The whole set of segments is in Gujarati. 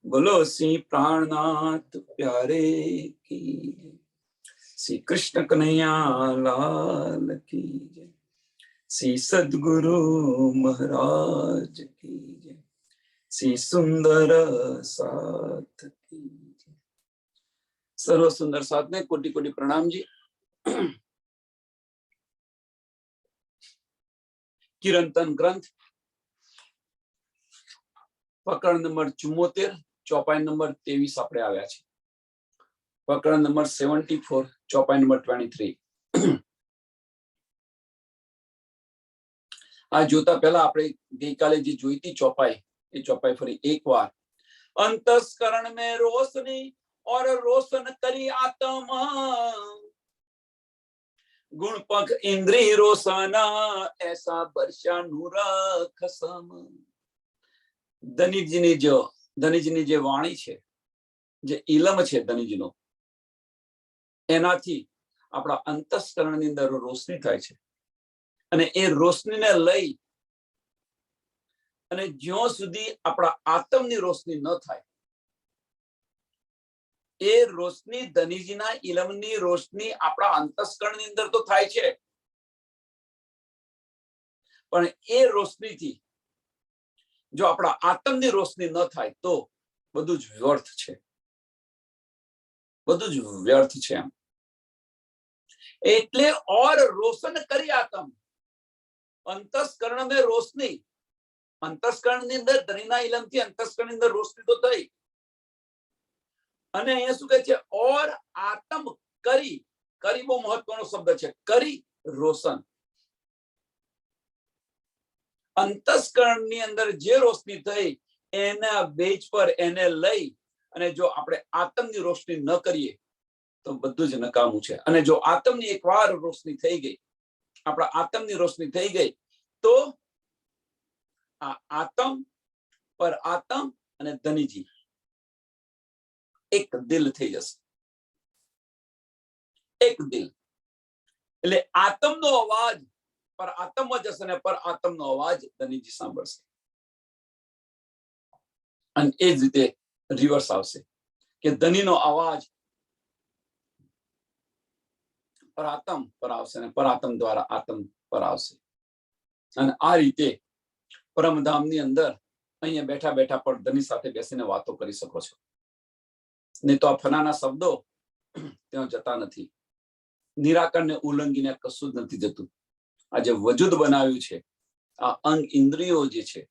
बोलो श्री प्राणनाथ प्यारे की, श्री कृष्ण कन्हैया लाल की जय, श्री सद्गुरु महाराज की जय, श्री सुंदर साथ की जय। सर्व सुंदर साथ में कोटि कोटि प्रणाम जी। किरंतन ग्रंथ प्रकरण नंबर 74, चौपाई नंबर 23 આપણે આવ્યા છે। પ્રકરણ નંબર 74, ચોપાઈ નંબર 23। આ જોતા પહેલા આપણે ગઈકાલે જે જોઈતી ચોપાઈ, એ ચોપાઈ ફરી એકવાર। अंतस्करण में रोशनी और रोशन करी आत्मा, गुण पंख इंद्रिय रोशना ऐसा वर्षा नूर खसम। ધનીજીની જે વાણી છે, જે ઇલમ છે ધનીજીનો, એનાથી આપણા અંતસ્કરણની અંદર રોશની થાય છે। અને એ રોશનીને લઈ અને જ્યાં સુધી આપણા આત્મની રોશની ન થાય, એ રોશની ધનીજીના ઇલમની રોશની આપણા અંતસ્કરણની અંદર તો થાય છે, પણ એ રોશનીથી જો આપણા આત્મની રોશની ન થાય તો બધું જ વ્યર્થ છે, બધું જ વ્યર્થ છે એમ। એટલે ઓર રોશન કરી આત્મ, અંતસ્કરણ में રોશની, અંતસ્કરણની અંદર ધનીના ઇલમથી અંતસ્કરણની અંદર રોશની તો થઈ, અને અહીંયા શું કહે છે, ઓર આત્મ કરી, કરી બહુ મહત્વનો શબ્દ છે, કરી રોશન। અંતસ્કરણની અંદર જે રોશની થઈ એના બેઝ પર એને લઈ અને જો આપણે આત્મની રોશની ન કરીએ તો બધું જ નકામું છે। અને જો આત્મની એકવાર રોશની થઈ ગઈ, આપણા આત્મની રોશની થઈ ગઈ, તો આ આત્મ પર આત્મ અને ધનીજી એક દિલ થઈ જશે, એક દિલ। એટલે આત્મનો અવાજ પર આત્મમાં જશે ને પર આત્મનો અવાજ ધનીજી સાંભળશે, અને એ જ રીતે રિવર્સ આવશે કે ધનીનો અવાજ પર આત્મ પર આવશે ને પર આત્મ દ્વારા આત્મ પર આવશે। અને આ રીતે પરમધામની અંદર અહીંયા બેઠા બેઠા પણ ધની સાથે બેસીને વાતો કરી શકો છો, નહીં તો આ ફનાના શબ્દો ત્યાં જતા નથી। નિરાકરણને ઉલ્લંઘીને કશું જ નથી જતું। આ જે વજૂદ બનાવ્યું છે, આ અંગ ઇન્દ્રિયો જે છે,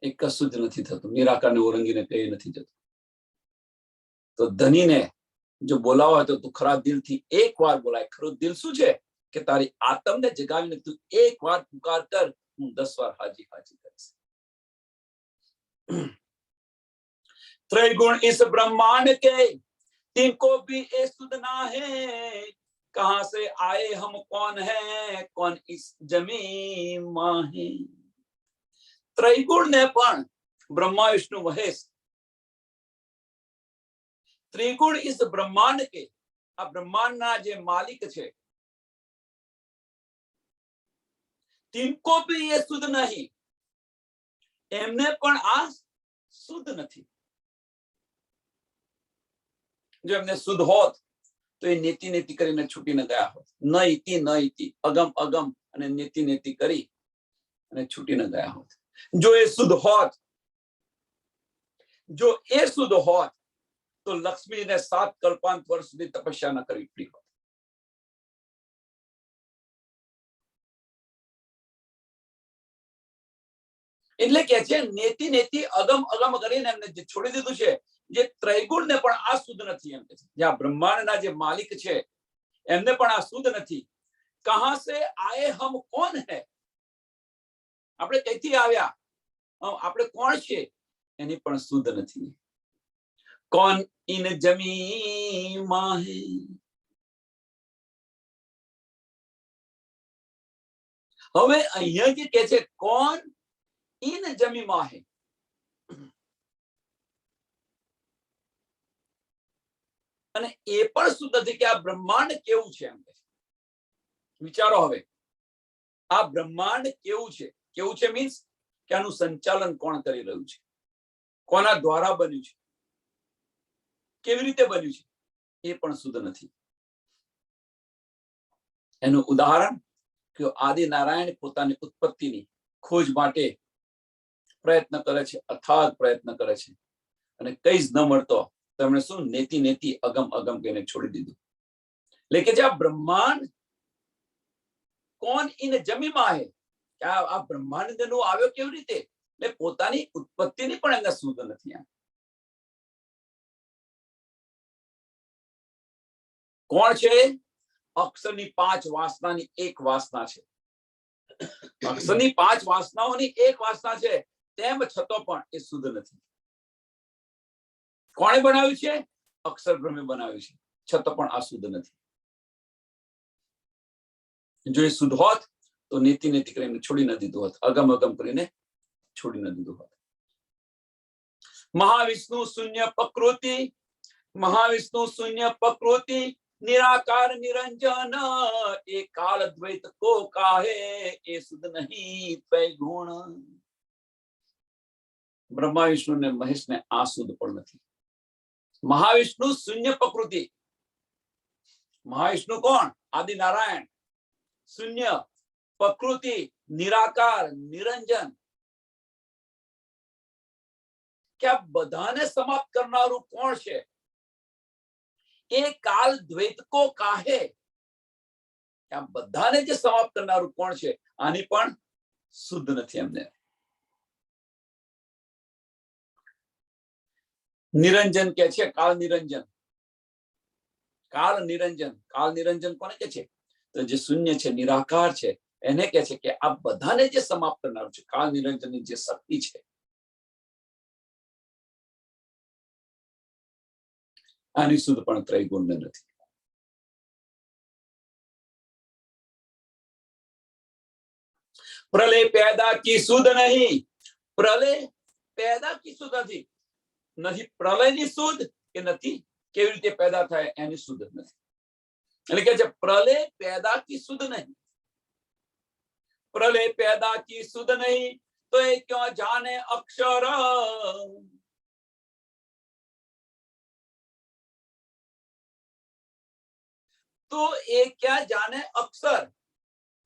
એ કશું જ નથી થતું, નિરાકરણને ઉલ્લંઘીને કઈ નથી જતું। તો ધનીને જો બોલાવો હોય તો તું ખરા દિલથી એક વાર બોલાય। ખરું દિલ શું છે કે તારી આત્મને જગાવીને તું એક વાર પુકાર કર, હું 10 વાર હાજી હાજી કરીશ। त्रैगुण इस ब्रह्मांड के, तिनको भी ये सुध ना है, कहां से आए हम कौन है, कौन इस जमीन मां है। त्रैगुण ने पण ब्रह्मा विष्णु महेश, त्रिगुण इस ब्रह्मांड के, आ ब्रह्मांड ना जे मालिक छे, तिनको भी ये सुध नहीं, एमने पण आ शुद्ध નથી। જો એમને શુદ્ધ હોત તો એ નેતિ નેતિ કરીને છૂટી ન ગયા હોત। ન ઇતિ અગમ અગમ અને નેતિ નેતિ કરી અને છૂટી ન ગયા હોત। જો એ શુદ્ધ હોત, જો એ શુદ્ધ હોત તો લક્ષ્મીને 7 કલ્પાંત વર્ષ સુધી તપસ્યા ન કરવી પડી હોત। એટલે કે છે નેતિ નેતિ અગમ અગમ કરીને એમને જે છોડી દીધું છે, જે ત્રૈગુણ ને પણ આ શુદ્ધ નથી એમ કે છે। જે આ બ્રહ્માંડના જે માલિક છે એમને પણ આ શુદ્ધ નથી। कहां से आए हम कौन है, આપણે કઈથી આવ્યા, આપણે કોણ છે, એની પણ શુદ્ધ નથી। कौन इन जमी मां है, હવે અહીંયા જે કે છે કોણ इन जमी मां है, અને એ પણ શુદ્ધ નથી કે આ બ્રહ્માંડ કેવું છે એમ કે। વિચારો હવે, આ બ્રહ્માંડ કેવું છે મીન્સ કે આનું સંચાલન કોણ કરી રહ્યું છે, કોના દ્વારા બન્યું છે, કેવી રીતે બન્યું છે, એ પણ શુદ્ધ નથી. એનું ઉદાહરણ કે આદિ નારાયણ પોતાની ઉત્પત્તિની ખોજ માટે પ્રયત્ન કરે છે, અથાગ પ્રયત્ન કરે છે, અને કઈ જ ન મળતો તેમણે શું નેતિ નેતિ અગમ અગમ કહીને છોડી દીધું. એટલે કે જે આ બ્રહ્માંડ કોણ ઇન જમીમાં હે, કે આ બ્રહ્માંડ નો આવ્યો કેવી રીતે, એટલે પોતાની ઉત્પત્તિની પણ એને શુદ્ધ નથી. કોણ છે? અક્ષરની 5 વાસનાની એક વાસના છે. અક્ષરની 5 વાસનાઓની એક વાસના છે, તેમ છતાં પણ એ શુદ્ધ નથી. કોણે બનાવ્યું છે? અક્ષર બ્રહ્મે બનાવ્યું છે, છતાં પણ આ શુદ્ધ નથી. જો એ શુદ્ધ હોત તો નીતિ નીતિ કરીને છોડી ન દીધું હોત, અગમ અગમ કરીને છોડી ન દીધું હોત. મહાવિષ્ણુ શૂન્ય પ્રકૃતિ, મહાવિષ્ણુ શૂન્ય પ્રકૃતિ, निराकार निरंजन, એ કાલ દ્વૈત કો કાહે, એ શુદ્ધ નહીં તય ગુણ. બ્રહ્મા વિષ્ણુ ને મહેશ ને આ શુદ્ધ પણ નથી. મહાવિષ્ણુ શૂન્ય પ્રકૃતિ, મહાવિષ્ણુ કોણ? આદિ નારાયણ. શૂન્ય પ્રકૃતિ, નિરાકાર નિરંજન, કે આ બધાને સમાપ્ત કરનારું કોણ છે? એ કાલ દ્વૈત કો કાહે, આ બધાને જે સમાપ્ત કરનારું કોણ છે? આની પણ શુદ્ધ નથી એમને. નિરંજન કે છે, કાળ નિરંજન. કાળ નિરંજન, કાળ નિરંજન કોને કે છે? તો જે શૂન્ય છે, નિરાકાર છે, એને કે છે કે આ બધાને જે સમાપ્ત કરનારું છે, કાળ નિરંજનની જે શક્તિ છે, આની શુદ્ધ પણ ત્રૈગુણ નથી. પ્રલય પેદા કી શુદ્ધ નહીં, પ્રલય પેદા કી શુદ્ધ નથી. નથી પ્રલયની શુદ્ધ કે નથી કેવી રીતે પેદા થાય એની શુદ્ધ નથી. એટલે કે છે પ્રલય પેદા કી શુદ્ધ નહીં, પ્રલય પેદા કી શુદ્ધ નહીં, તો એ ક્યાં જાને અક્ષર. તો એ ક્યાં જાને અક્ષર.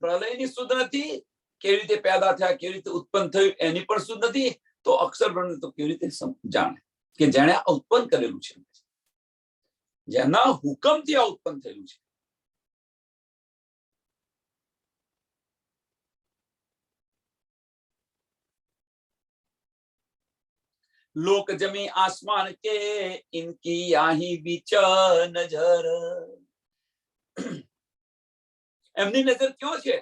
પ્રલયની શુદ્ધ નથી, કેવી રીતે પેદા થયા, કેવી રીતે ઉત્પન્ન થયું એની પણ શુદ્ધ નથી, તો અક્ષર બ્રહ્મ તો કેવી રીતે જાણે કે જેણે આ ઉત્પન્ન કરેલું છે, જેના હુકમથી આ ઉત્પન્ન થયેલું છે. लोक जमी आसमान के इनकी आही बीच नजर. એમની નજર ક્યાં છે?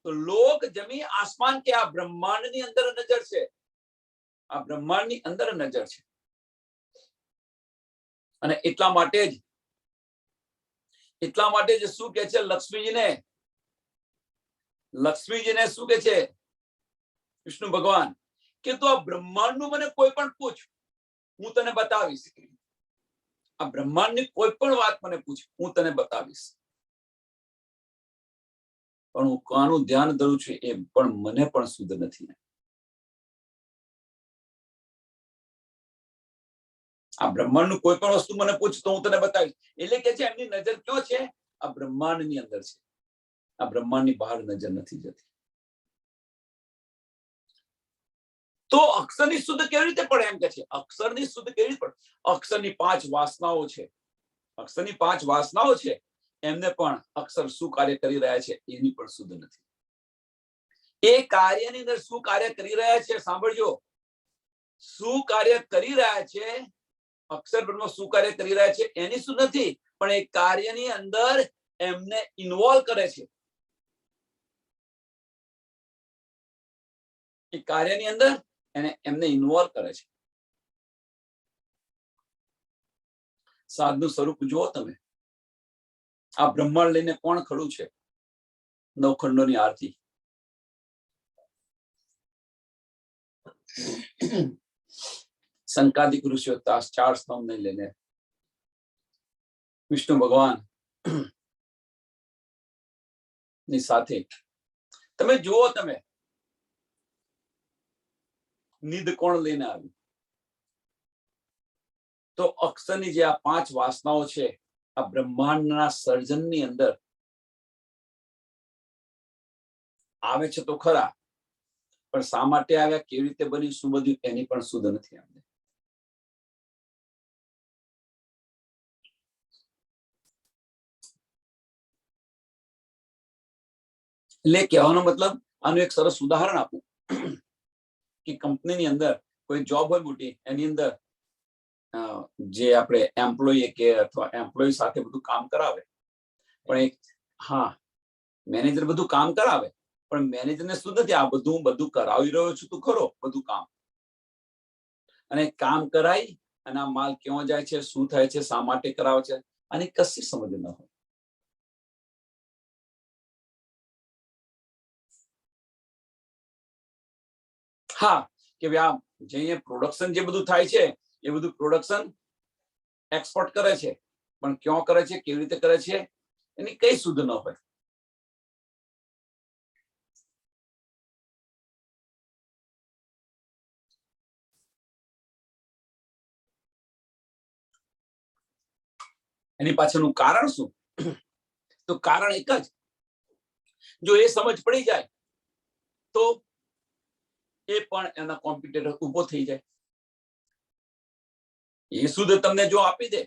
તો લોક જમી આસમાન કે આ બ્રહ્માંડની અંદર નજર છે, આ બ્રહ્માંડની અંદર નજર છે. અને એટલા માટે જ શું કે છે લક્ષ્મીજીને શું કે છે વિષ્ણુ ભગવાન કે તું આ બ્રહ્માંડનું મને કોઈ પણ પૂછ, હું તને બતાવીશ. આ બ્રહ્માંડની કોઈ પણ વાત મને પૂછ, હું તને બતાવીશ. પણ હું કાનું ધ્યાન ધરું છું એ પણ મને પણ શુદ્ધ નથી. આ બ્રહ્માંડનું કોઈ પણ વસ્તુ મને પૂછ તો હું તને બતાવીશ. એટલે કે છે એમની નજર ક્યાં છે? આ બ્રહ્માંડની અંદર છે, આ બ્રહ્માંડની બહાર નજર નથી જતી. તો અક્ષરની શુદ્ધ કેવી રીતે પડે એમ કે છે? અક્ષરની શુદ્ધ કેવી રીતે પડે? અક્ષરની 5 વાસનાઓ છે, અક્ષરની 5 વાસનાઓ છે, એમને પણ અક્ષર શું કાર્ય કરી રહ્યા છે એની પણ શુદ્ધ નથી. એ કાર્યની અંદર શું કાર્ય કરી રહ્યા છે સાંભળજો, શું કાર્ય કરી રહ્યા છે, અક્ષર બ્રહ્મ શું કાર્ય કરી રહ્યા છે એની શુદ્ધ નથી, પણ એ કાર્યની અંદર એમને ઇન્વોલ્વ કરે છે. એ કાર્યની અંદર એમને ઇન્વોલ્વ કરે છે. સાધનું સ્વરૂપ જુઓ તમે. આ બ્રહ્માંડ લઈને કોણ ખડું છે? નવખંડોની આરતી. સંકાદિક ઋષિઓ 4 સ્તંભને લઈને વિષ્ણુ ભગવાન ની સાથે તમે જુઓ, તમે નિધ કોણ લઈને આવ્યું? તો અક્ષરની જે આ 5 વાસનાઓ છે, આ બ્રહ્માંડના સર્જનની અંદર આવે છે તો ખરા, પણ શા માટે આવ્યા, કેવી રીતે બન્યું, શું બધું, એની પણ સુધ નથી આવતી. એટલે કહેવાનો મતલબ, આનું એક સરસ ઉદાહરણ આપું કે કંપનીની અંદર કોઈ જોબ હોય મોટી, એની અંદર જે આપણે એમ્પ્લોયી કે અથવા એમ્પ્લોયી સાથે બધું કામ કરાવે, પણ એક મેનેજર બધું કામ કરાવે, પણ મેનેજરને શું નથી, આ બધું કરાવી રહ્યો છું તું ખરો બધું કામ, અને કામ કરાઈ અને આ માલ ક્યાં જાય છે, શું થાય છે, શા માટે કરાવે છે, આની કશી સમજ ન હોય. કે જે પ્રોડક્શન જે બધું થાય છે, એ બધું પ્રોડક્શન એક્સપોર્ટ કરે છે, પણ ક્યાં કરે છે, કેવી રીતે કરે છે, એની કઈ સુધ ન હોય. એની પાછળનું કારણ શું? તો કારણ એક જ, જો એ સમજ પડી જાય તો એ પણ એના કોમ્પિટિટર ઉભો થઈ જાય. એ સુધ તમને જો આપી દે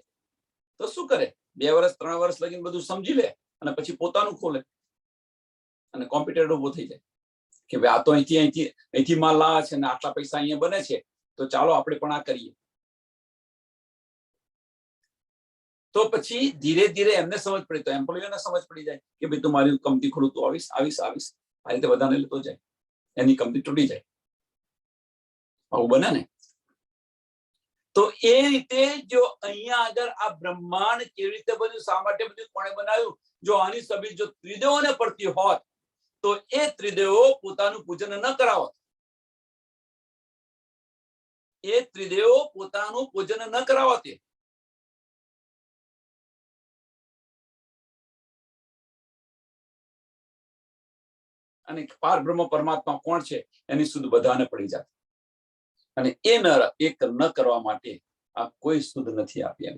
તો શું કરે, 2 વર્ષ 3 વર્ષ લગીને બધું સમજી લે અને પછી પોતાનું ખોલે અને કોમ્પિટિટર ઉભો થઈ જાય કે ભાઈ આ તો અહીંથી માલ લાવે છે અને આટલા પૈસા અહીંયા બને છે, તો ચાલો આપણે પણ આ કરીએ. તો પછી ધીરે ધીરે એમને સમજ પડી, તો એમ્પ્લોયીને સમજ પડી જાય કે ભાઈ તું મારી કંપની ખોલું, તું આવીશ. આ રીતે બધાને લેતો જાય, એની કંપની તૂટી જાય. આવું બને ને? તો એ રીતે જો અહીંયા આગળ આ બ્રહ્માંડ કેવી રીતે બન્યું, શા માટે બન્યું, કોણે બનાવ્યું, જો આની સભી જો ત્રિદેવોને પડતી હોત તો એ ત્રિદેવો પોતાનું પૂજન ન કરાવત. એ ત્રિદેવો પોતાનું પૂજન ન કરાવત. અને પાર બ્રહ્મ પરમાત્મા કોણ છે એની સુધ બધાને પડી જાય. અને એ એક ન કરવા માટે આ કોઈ સુધ નથી આપી.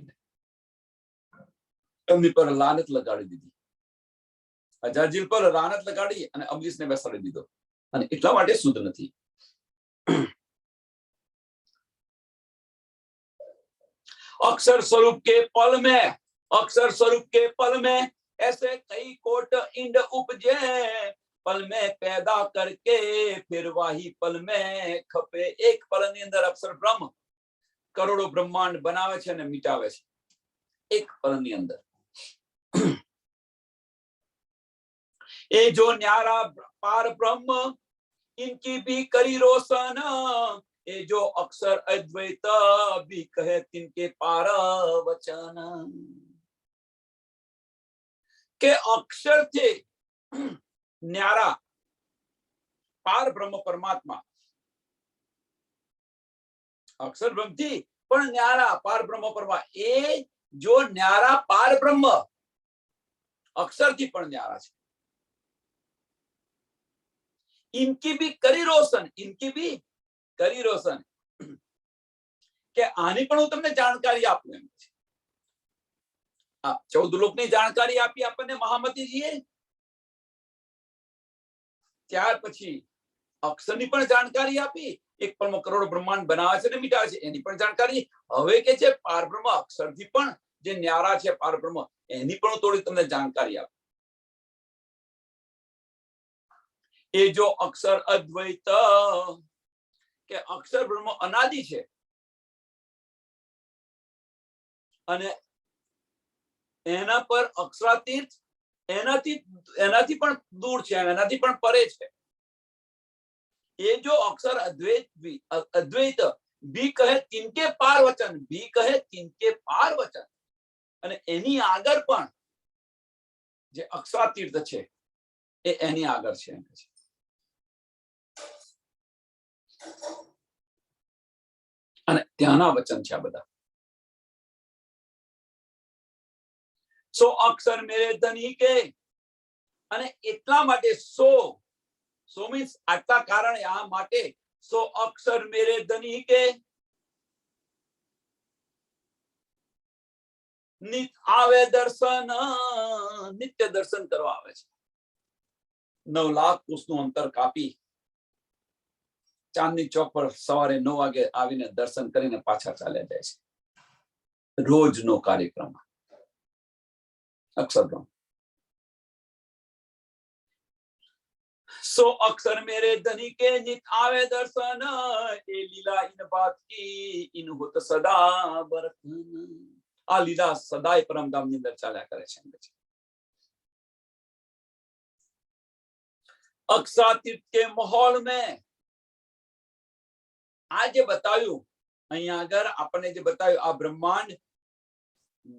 એમની પર લાનત લગાડી દીધી, અજાજીલ પર લાનત લગાડી અને અબલીસને બેસાડી દીધો, અને એટલા માટે સુધ નથી. अक्षर स्वरूप के पल में, अक्षर स्वरूप के पल में ऐसे कई कोट इंड उपजे, पल में पैदा करके फिर वही पल में खपे. एक पल ની અંદર અક્ષર બ્રહ્મ કરોડો બ્રહ્માંડ બનાવે છે અને મિટાવે છે, એક પલ ની અંદર. એ જો ન્યારા પાર બ્રહ્મ इनकी भी करी रोशन, ये जो अक्षर अद्वैत भी कहे तिनके पार वचन. के अक्षर थे न्यारा पार ब्रह्म परमात्मा, अक्षर ब्रह्म थी पण न्यारा पार ब्रह्म परमात्मा. ए जो न्यारा पार ब्रह्म अक्षर थी पण न्यारा छे. इनकी भी करी रोशन, इनकी भी करी रोशन, કે આની પણ હું તમને જાણકારી આપું એમ છે. 14 લોકની જાણકારી આપી આપણને મહામતીજીએ. ત્યાર પછી અક્ષરની પણ જાણકારી આપી, એક પળમાં કરોડો બ્રહ્માંડ બનાવે છે અને મિટાવે છે, એની પણ જાણકારી. હવે કે છે પારબ્રહ્મ અક્ષરથી પણ જે ન્યારા છે પારબ્રહ્મ, એની પણ થોડી તમને જાણકારી આપી. એ જો અક્ષર અદ્વૈત, કે અક્ષર બ્રહ્મ અનાદિ છે અને એના પર અક્ષરાતીત એનાથી પણ દૂર છે, એનાથી પણ પરે છે. એ જો અક્ષર અદ્વૈત બી કહે તિનકે પાર વચન, બી કહે તિનકે પાર વચન, અને એની આગળ પણ જે અક્ષરાતીર્થ છે એ એની આગળ છે. અને ત્યાંના વચન છે આ બધા. સો અક્ષર મેરે ધની કે, અને એટલા માટે સો સો મીન્સ આટલા કારણે આ માટે સો અક્ષર મેરે ધની કે આવે દર્શન, નિત્ય દર્શન કરવા આવે છે. 9 લાખ કોસનું અંતર કાપી ચાંદની ચોક પર સવારે 9 વાગે આવીને દર્શન કરીને પાછા ચાલ્યા જાય છે. રોજનો કાર્યક્રમ અક્ષરબ્રહ્મ. સો અક્ષર મેરે ધની કે નિત આવે દર્શન, એ લીલા ઇન બાત કી ઇન હોત સદા બરતન. આ લીલા સદાય પરમધામ ની અંદર ચાલ્યા કરે છે. અક્ષાતીર્થ કે માહોલ મેં આ જે બતાવ્યું, અહીંયા આગળ આપણને જે બતાવ્યું, આ બ્રહ્માંડ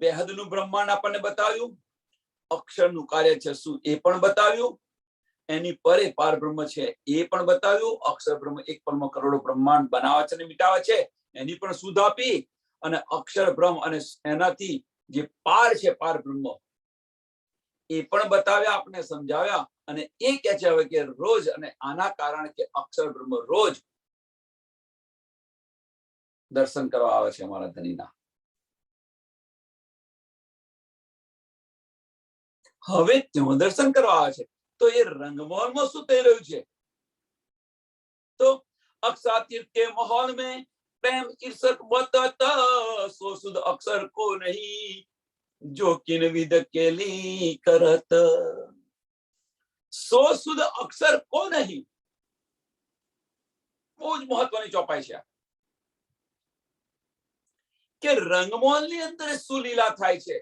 બેહદનું બ્રહ્માંડ આપણને બતાવ્યું, અક્ષરનું કાર્ય છે શું એ પણ બતાવ્યું, એની પરે પાર બ્રહ્મ છે એ પણ બતાવ્યું, અક્ષર બ્રહ્મ એક પરમાં કરોડો બ્રહ્માંડ બનાવે છે અને મિટાવે છે એની પણ સુધ આપી, અને અક્ષર બ્રહ્મ અને એનાથી જે પાર છે પાર બ્રહ્મ એ પણ બતાવ્યા, આપણે સમજાવ્યા. અને એ કહે છે હવે કે રોજ, અને આના કારણે કે અક્ષર બ્રહ્મ રોજ દર્શન કરવા આવે છે અમારા ધનીના. હવે ત્યાં દર્શન કરવા આવે છે તો એ રંગમહોલમાં શું થઈ રહ્યું છે? તો અક્ષાતીર્થ કે માહોલ में प्रेम ईर्षक बतत, सो सुध अक्षर को नहीं जो किन विद केली करत. સો સુધ અક્ષર કો નહીં. બહુ જ મહત્વની ચોપાઈ છે કે રંગમહોલની અંદર શું લીલા થાય છે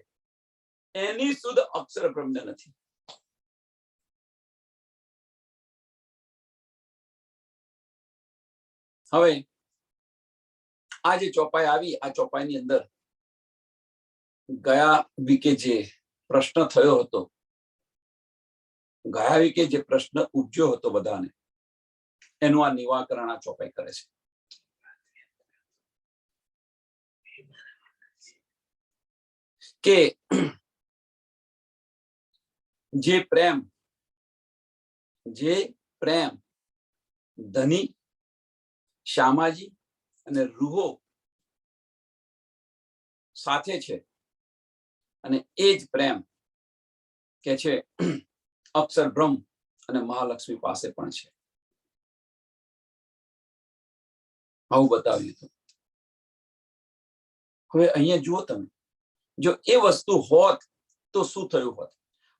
એની સુધ અક્ષર બ્રહ્મને નથી. હવે આ જે ચોપાઈ આવી, આ ચોપાઈની અંદર ગયા વીકે જે પ્રશ્ન થયો હતો, ગયા વીકે જે પ્રશ્ન ઉપજ્યો હતો બધાને, એનું આ નિવાકરણ આ ચોપાઈ કરે છે. કે જે પ્રેમ ધની, શ્યામાજી અને રૂહો સાથે છે, અને એ જ પ્રેમ કે છે અક્ષર બ્રહ્મ અને મહાલક્ષ્મી પાસે પણ છે. આવું બતાવ્યું હતું. હવે અહીંયા જુઓ તમે, જો એ વસ્તુ હોત તો શું થયું હોત?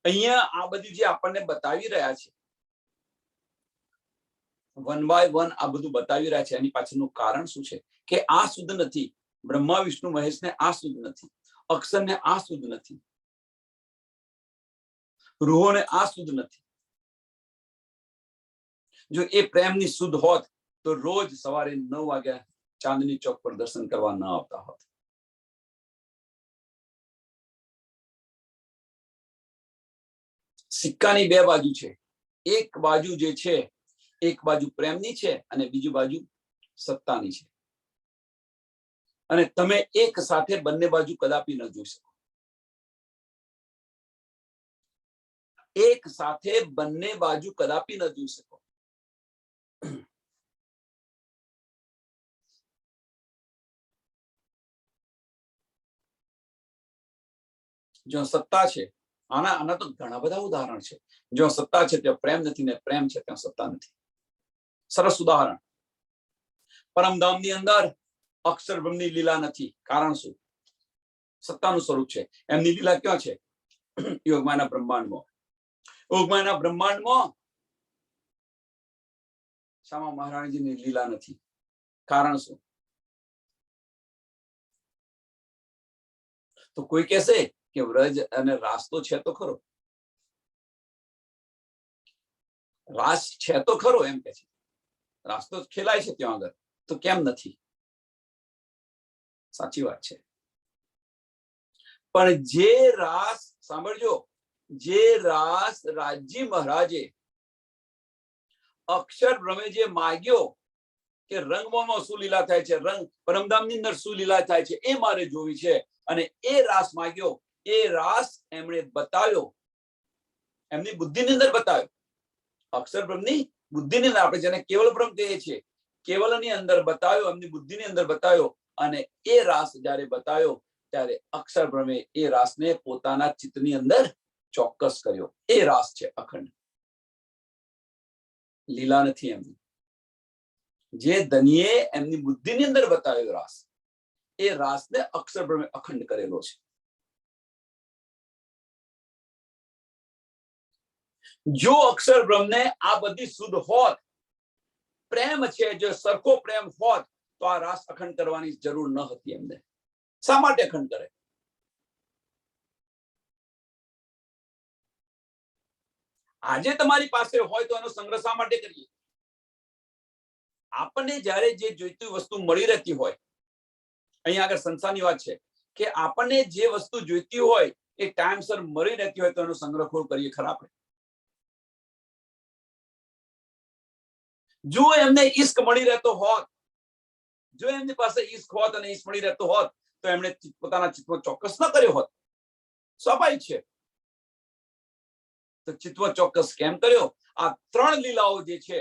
અહીંયા આ બધી જે આપણને બતાવી રહ્યા છે, વન બાય વન આ બધું બતાવી રહ્યા છે, એની પાછળનું કારણ શું છે? કે આ શુદ્ધ નથી. બ્રહ્મા વિષ્ણુ મહેશને આ શુદ્ધ નથી, અક્ષરને આ શુદ્ધ નથી, રૂહોને આ શુદ્ધ નથી. જો એ પ્રેમની શુદ્ધ હોત તો રોજ સવારે 9 વાગ્યા ચાંદની ચોક પર દર્શન કરવા ન આવતા હોત. સિક્કાની બે બાજુ છે. એક બાજુ જે છે, એક બાજુ પ્રેમની છે અને બીજી બાજુ સત્તાની છે. અને તમે એક સાથે બંને બાજુ કદાપી ન જોઈ શકો. એક સાથે બંને બાજુ કદાપી ન જોઈ શકો. જો સત્તા છે, આના તો ઘણા બધા ઉદાહરણ છે. જો સત્તા છે ત્યાં પ્રેમ નથી, ને પ્રેમ છે ત્યાં સત્તા નથી. સરસ ઉદાહરણ. પરમધામની અંદર અક્ષર બ્રહ્મની લીલા નથી. કારણ શું? સત્તાનું સ્વરૂપ છે. એમની લીલા ક્યાં છે? યોગમાના બ્રહ્માંડમાં. યોગમાના બ્રહ્માંડમાં શામા મહારાણીજીની લીલા નથી. કારણ શું? તો કોઈ કહેશે કે વ્રજ અને રાસ તો છે તો ખરો, રાસ છે તો ખરો, એમ કે છે. રાસ તો ખેલાય છે ત્યાં આગળ, તો કેમ નથી? સાચી વાત છે. પણ જે રાસ, સાંભળજો, જે રાસ રાજી મહારાજે અક્ષર બ્રહ્મે જે માગ્યો કે રંગમોમાં શું લીલા થાય છે, રંગ પરમધામની અંદર શું લીલા થાય છે, એ મારે જોવી છે, અને એ રાસ માગ્યો, એ રાસ એમણે બતાવ્યો, એમની બુદ્ધિની અંદર બતાવ્યો. અક્ષર બ્રહ્મની બુદ્ધિની અંદર આપણે જેને કેવલ બ્રહ્મ કહીએ છીએ, કેવલની અંદર બતાવ્યો, એમની બુદ્ધિની અંદર બતાવ્યો, અને એ રાસ જ્યારે બતાવ્યો ત્યારે અક્ષર બ્રહ્મે એ રાસને પોતાના ચિત્તની અંદર ચોક્કસ કર્યો. એ રાસ છે અખંડ, લીલા નથી એમની. જે ધનીએ એમની બુદ્ધિની અંદર બતાવ્યો રાસ, એ રાસને અક્ષર બ્રહ્મે અખંડ કરેલો છે. જો અક્ષર બ્રહ્મને આ બધી શુદ્ધ હોત, પ્રેમ છે, જો સરખો પ્રેમ હોત, તો આ રાસ અખંડ કરવાની જરૂર ન હતી એમને. શા માટે અખંડ કરે? આજે તમારી પાસે હોય તો એનો સંગ્રહ શા માટે કરીએ? આપણને જ્યારે જે જોઈતી વસ્તુ મળી રહેતી હોય, અહીંયા આગળ સંસારની વાત છે કે આપણને જે વસ્તુ જોઈતી હોય એ ટાઈમસર મળી રહેતી હોય તો એનો સંગ્રહ કરીએ ખરા આપણે? જો એમને ઈશ્ક મળી રહેતો હોત, જો એમની પાસે ઈશ્ક હોત અને ઈશ્ક મળી રહેતો હોત તો એમણે પોતાના ચિત્તમાં ચોક્કસ ન કર્યો હોત. સ્વાભાવિક છે. તો ચિત્તમાં ચોક્કસ કેમ કર્યો? આ ત્રણ લીલાઓ જે છે,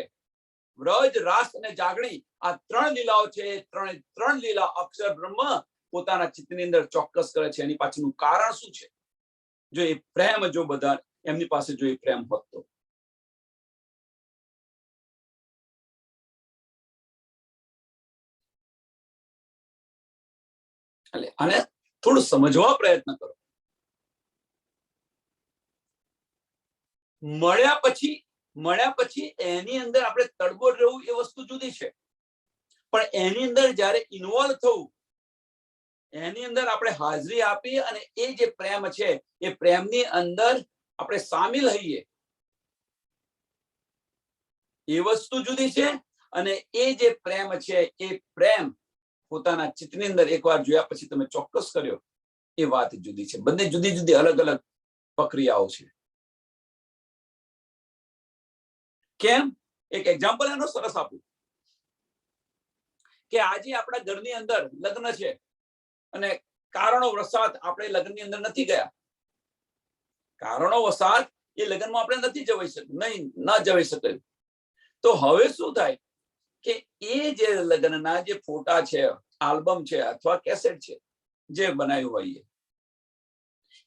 વ્રજ, રાસ અને જાગણી, આ ત્રણ લીલાઓ છે. ત્રણ લીલા અક્ષર બ્રહ્મ પોતાના ચિત્તની અંદર ચોક્કસ કરે છે. એની પાછળનું કારણ શું છે? જો એ પ્રેમ, જો બધા એમની પાસે જો એ પ્રેમ હોત તો. અને થોડું સમજવા પ્રયત્ન કરો. મળ્યા પછી એની અંદર આપણે તડબોળ રહેવું એ વસ્તુ જુદી છે, પણ એની અંદર જ્યારે ઇન્વોલ્વ થવું, એની અંદર આપણે હાજરી આપી અને એ જે પ્રેમ છે એ પ્રેમની અંદર આપણે સામેલ થઈએ, એ વસ્તુ જુદી છે. અને એ જે પ્રેમ છે એ પ્રેમ પોતાના ચિત્તની અંદર એકવાર જોયા પછી તમે ચોક્કસ કર્યો, એ વાત જુદી છે. બંને જુદી જુદી અલગ અલગ પ્રક્રિયાઓ છે. કેમ? એક એક્ઝામ્પલ એનો સરસ આપું કે આજે આપણા ઘરની અંદર લગ્ન છે અને કારણો વસાત આપણે લગ્નની અંદર નથી ગયા. કારણો વસાત એ લગ્નમાં આપણે નથી જવાઈ શક્યું, ન જવાઈ શક્યું. તો હવે શું થાય કે એ જે લગ્નના જે ફોટા છે, આલ્બમ છે અથવા કેસેટ છે જે બનાવ્યું હોય,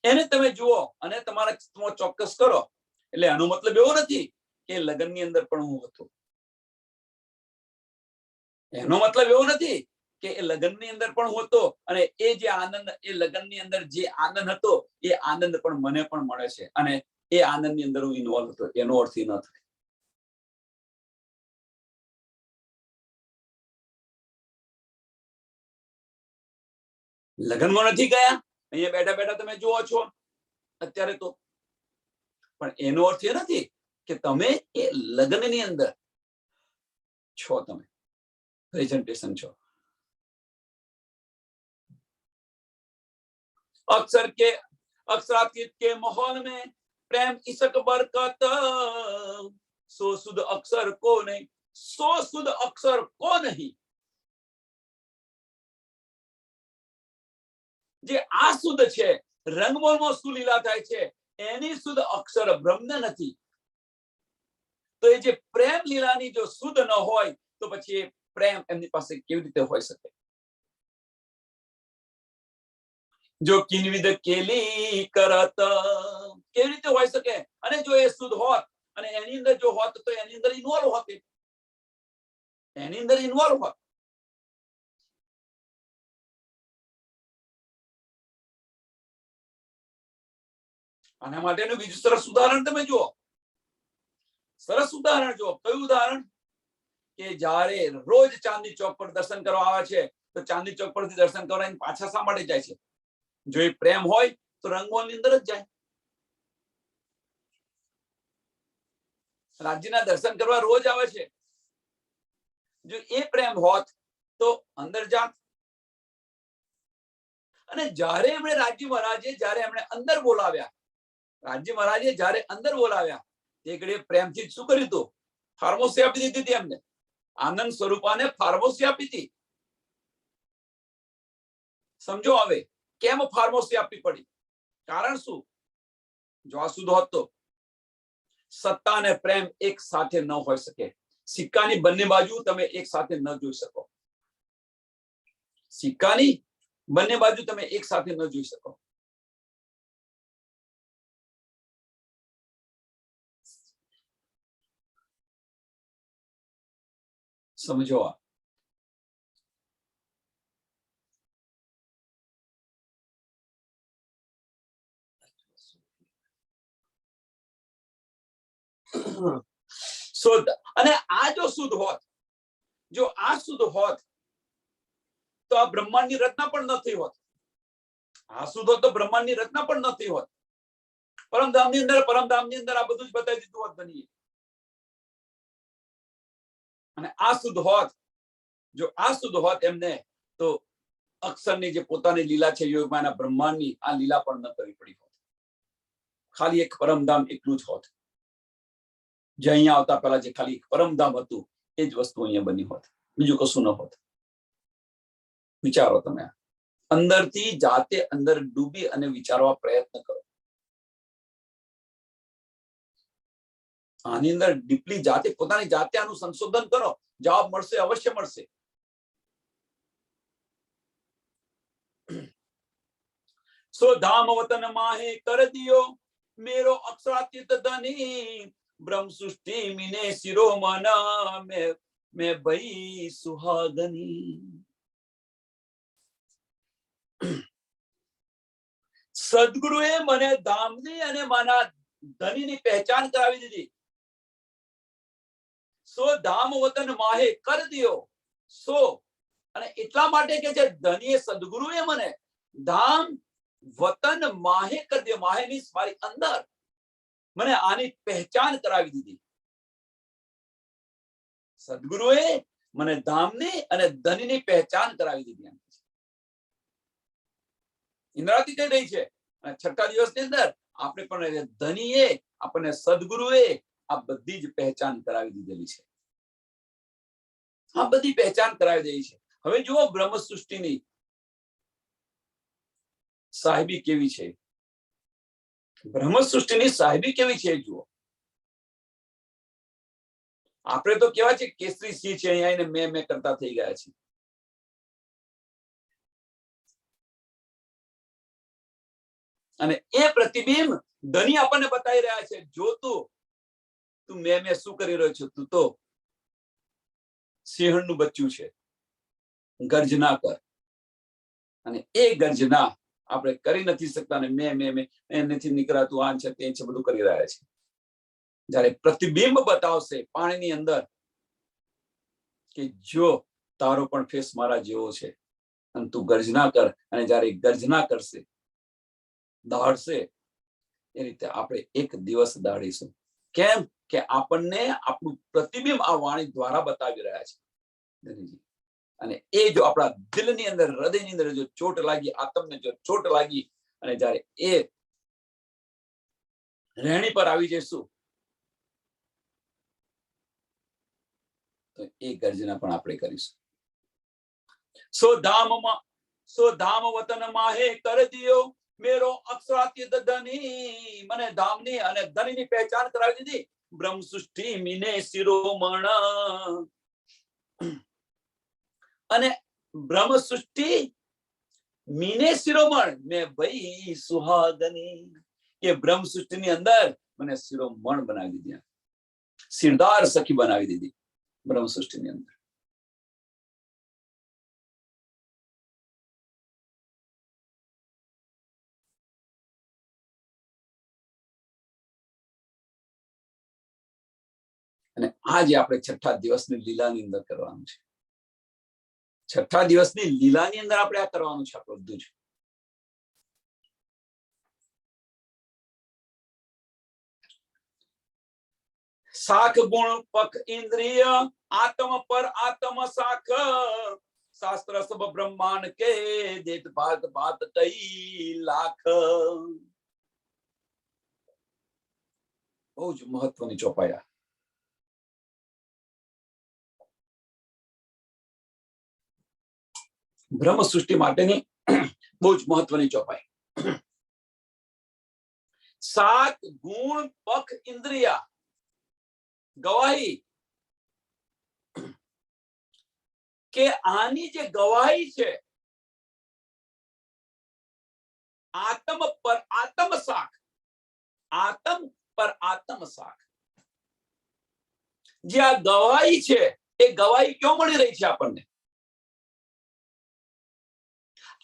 એને તમે જુઓ અને તમારા ચિત્તમાં ચોક્કસ કરો. એટલે આનો મતલબ એવો નથી કે લગ્નની અંદર પણ હું હતો. એનો મતલબ એવો નથી કે એ લગ્નની અંદર પણ હું હતો અને એ જે આનંદ, એ લગ્નની અંદર જે આનંદ હતો એ આનંદ પણ મને પણ મળે છે અને એ આનંદની અંદર હું ઇન્વોલ્વ હતો. એનો અર્થ એ ન થાય. લગ્નમાં નથી ગયા, અહીંયા બેઠા બેઠા તમે જુઓ છો અત્યારે તો, પણ એનો અર્થ એ નથી કે તમે એ લગ્નની અંદર છો, તમે પ્રેઝન્ટેશન છો. अक्षरातीत के माहौल में प्रेम इसक बरकत, सो शुद्ध अक्षर को नहीं, सो शुद्ध अक्षर को नहीं. જે આ શુદ્ધ છે, રંગમોલમાં શું લીલા થાય છે, એની શુદ્ધ અક્ષર બ્રહ્મ નથી. તો એ જે પ્રેમ લીલાની જો શુદ્ધ ન હોય તો પછી એ પ્રેમ એમની પાસે કેવી રીતે હોઈ શકે? જો કિનવિદ કેલી કરત, કેવી રીતે હોઈ શકે? અને જો એ શુદ્ધ હોત અને એની અંદર જો હોત તો એની અંદર ઇન્વોલ્વ હોત, એની અંદર ઇન્વોલ્વ હોત. આના માટેનું બીજું સરસ ઉદાહરણ તમે જુઓ. સરસ ઉદાહરણ જુઓ. કયું ઉદાહરણ? કે જ્યારે રોજ ચાંદની ચોક પર દર્શન કરવા આવે છે તો ચાંદની ચોક પરથી દર્શન કરીને પાછા શા માટે જાય છે? જો એ પ્રેમ હોય તો રંગમોલની અંદર જ જાય. રાજ્યના દર્શન કરવા રોજ આવે છે. જો એ પ્રેમ હોત તો અંદર જાત. અને જ્યારે એમણે રાજ્ય મહારાજે જ્યારે એમણે અંદર બોલાવ્યા, રાજ્ય મહારાજે જ્યારે અંદર બોલાવ્યા તે ઘડીએ પ્રેમથી શું કર્યું હતું? ફાર્મોસી આપી દીધી હતી એમને. આનંદ સ્વરૂપાને ફાર્મોસી આપી હતી. સમજો હવે કેમ ફાર્મોસી આપવી પડી? કારણ શું? જો આ શુદ્ધ હોત તો સત્તા અને પ્રેમ એક સાથે ન હોઈ શકે. સિક્કાની બંને બાજુ તમે એક સાથે ન જોઈ શકો. સિક્કાની બંને બાજુ તમે એક સાથે ન જોઈ શકો. સમજો આ. શુદ્ધ. અને આ જો શુદ્ધ હોત, જો આ શુદ્ધ હોત તો આ બ્રહ્માંડની રચના પણ ન થઈ હોત. આ શુદ્ધ હોત તો બ્રહ્માંડની રચના પણ ન થઈ હોત. પરમધામની અંદર આ બધું જ બતાવી દીધું હોત ધનીએ. અને આ શુદ્ધ હોત, જો આ શુદ્ધ હોત એમને, તો અક્ષરની જે પોતાની લીલા છે યોગમાના બ્રહ્માંડની, આ લીલા પણ ન કરવી પડી હોત. ખાલી એક પરમધામ એકલું જ હોત. જે અહીંયા આવતા પહેલા જે ખાલી પરમધામ હતું એ જ વસ્તુ અહીંયા બની હોત, બીજું કશું ન હોત. વિચારો તમે, અંદરથી જાતે અંદર ડૂબી અને વિચારવા પ્રયત્ન કરો. આની અંદર ડીપલી જાતે પોતાની જાતે આનું સંશોધન કરો, જવાબ મળશે, અવશ્ય મળશે. સો ધામ વતન માહે કર દિયો मेरो अक्षरातीत धनी ब्रह्म सृष्टि मिने शिरोमणा मैं भई सुहागनी. સદગુરુએ મને ધામની અને માના ધનીની પહેચાન કરાવી દીધી. સો ધામ વતન માહે કર દિયો. સો અને એટલા માટે કે જે ધનીએ સદગુરુએ મને ધામ વતન માહે કર દિયો. માહે મીન્સ મારી અંદર મને આની પહેચાન કરાવી દીધી. સદગુરુએ મને ધામની અને ધનીની પહેચાન કરાવી દીધી. ઇન્દ્રાવતી કહી રહી છે. અને છઠ્ઠા દિવસની અંદર આપણે પણ ધનીએ આપણને સદગુરુએ આ બધી જ પહેચાન કરાવી દીધેલી છે. આ બધી પહેચાન કરાવી દેવી છે. હવે જુઓ બ્રહ્મ સૃષ્ટિની સાહેબી કેવી છે. બ્રહ્મ સૃષ્ટિની સાહેબી કેવી છે જુઓ. આપણે તો કેવા છે કેસરી સિંહ છે, અહીંયા મેં કરતા થઈ ગયા છે. અને એ પ્રતિબિંબ ધની આપણને બતાવી રહ્યા છે. જો તું મેં શું કરી રહ્યો છું, તું તો સિંહણનું બચ્ચું છે. ગર્જના કર. અને એ ગર્જના આપણે કરી નથી શકતા. ને મેં નથી નીકળાતું, આ છે તે છે બધું કરી રહ્યા છે. જયારે પ્રતિબિંબ બતાવશે પાણીની અંદર કે જો તારો પણ ફેસ મારા જેવો છે અને તું ગર્જના કર, અને જયારે ગર્જના કરશે, દાડશે, એ રીતે આપણે એક દિવસ દાડીશું. કેમ કે આપણને આપણું પ્રતિબિંબ આ વાણી દ્વારા બતાવી રહ્યા છે ધનીજી. અને એ જો આપણા દિલની અંદર, હૃદયની અંદર જો ચોટ લાગી, આત્મને જો ચોટ લાગી, અને જયારે એ રહેણી પર આવી જઈશું, તો એ ગર્જના પણ આપણે કરીશું. સો ધામ વતન માહે કર દિયો मेरो अक्षरातीत धनी. મને ધામની અને ધનીની પહેચાન કરાવી દીધી. બ્રહ્મ સૃષ્ટિ મિને શિરોમણ. અને બ્રહ્મ સૃષ્ટિ મીને શિરોમણ મેં ભઈ સુહાગની. કે બ્રહ્મ સૃષ્ટિની અંદર મને શિરોમણ બનાવી દીધી, સિરદાર સખી બનાવી દીધી બ્રહ્મ સૃષ્ટિની અંદર. અને આજે આપણે છઠ્ઠા દિવસની લીલાની અંદર કરવાનું છે. છઠ્ઠા દિવસની લીલાની અંદર આપણે આ કરવાનું છે. આપણું બધું જ શાખ ગુણ પખ ઇન્દ્રિય આત્મ પર આત્મ શાખ શાસ્ત્ર સબ બ્રહ્માંડ કે દેત ભાત ભાત કઈ લાખ. બહુ જ મહત્વની ચોપાયા. બ્રહ્મ સૃષ્ટિ માટેની બહુ જ મહત્વની ચોપાઈ. સાત ગુણ પખ ઇન્દ્રિયા. ગવાહી કે આની જે ગવાહી છે આત્મ પર આત્મ સાખ, આત્મ પર આત્મ સાખ, જે આ ગવાહી છે એ ગવાહી ક્યાં મળી રહી છે આપણને?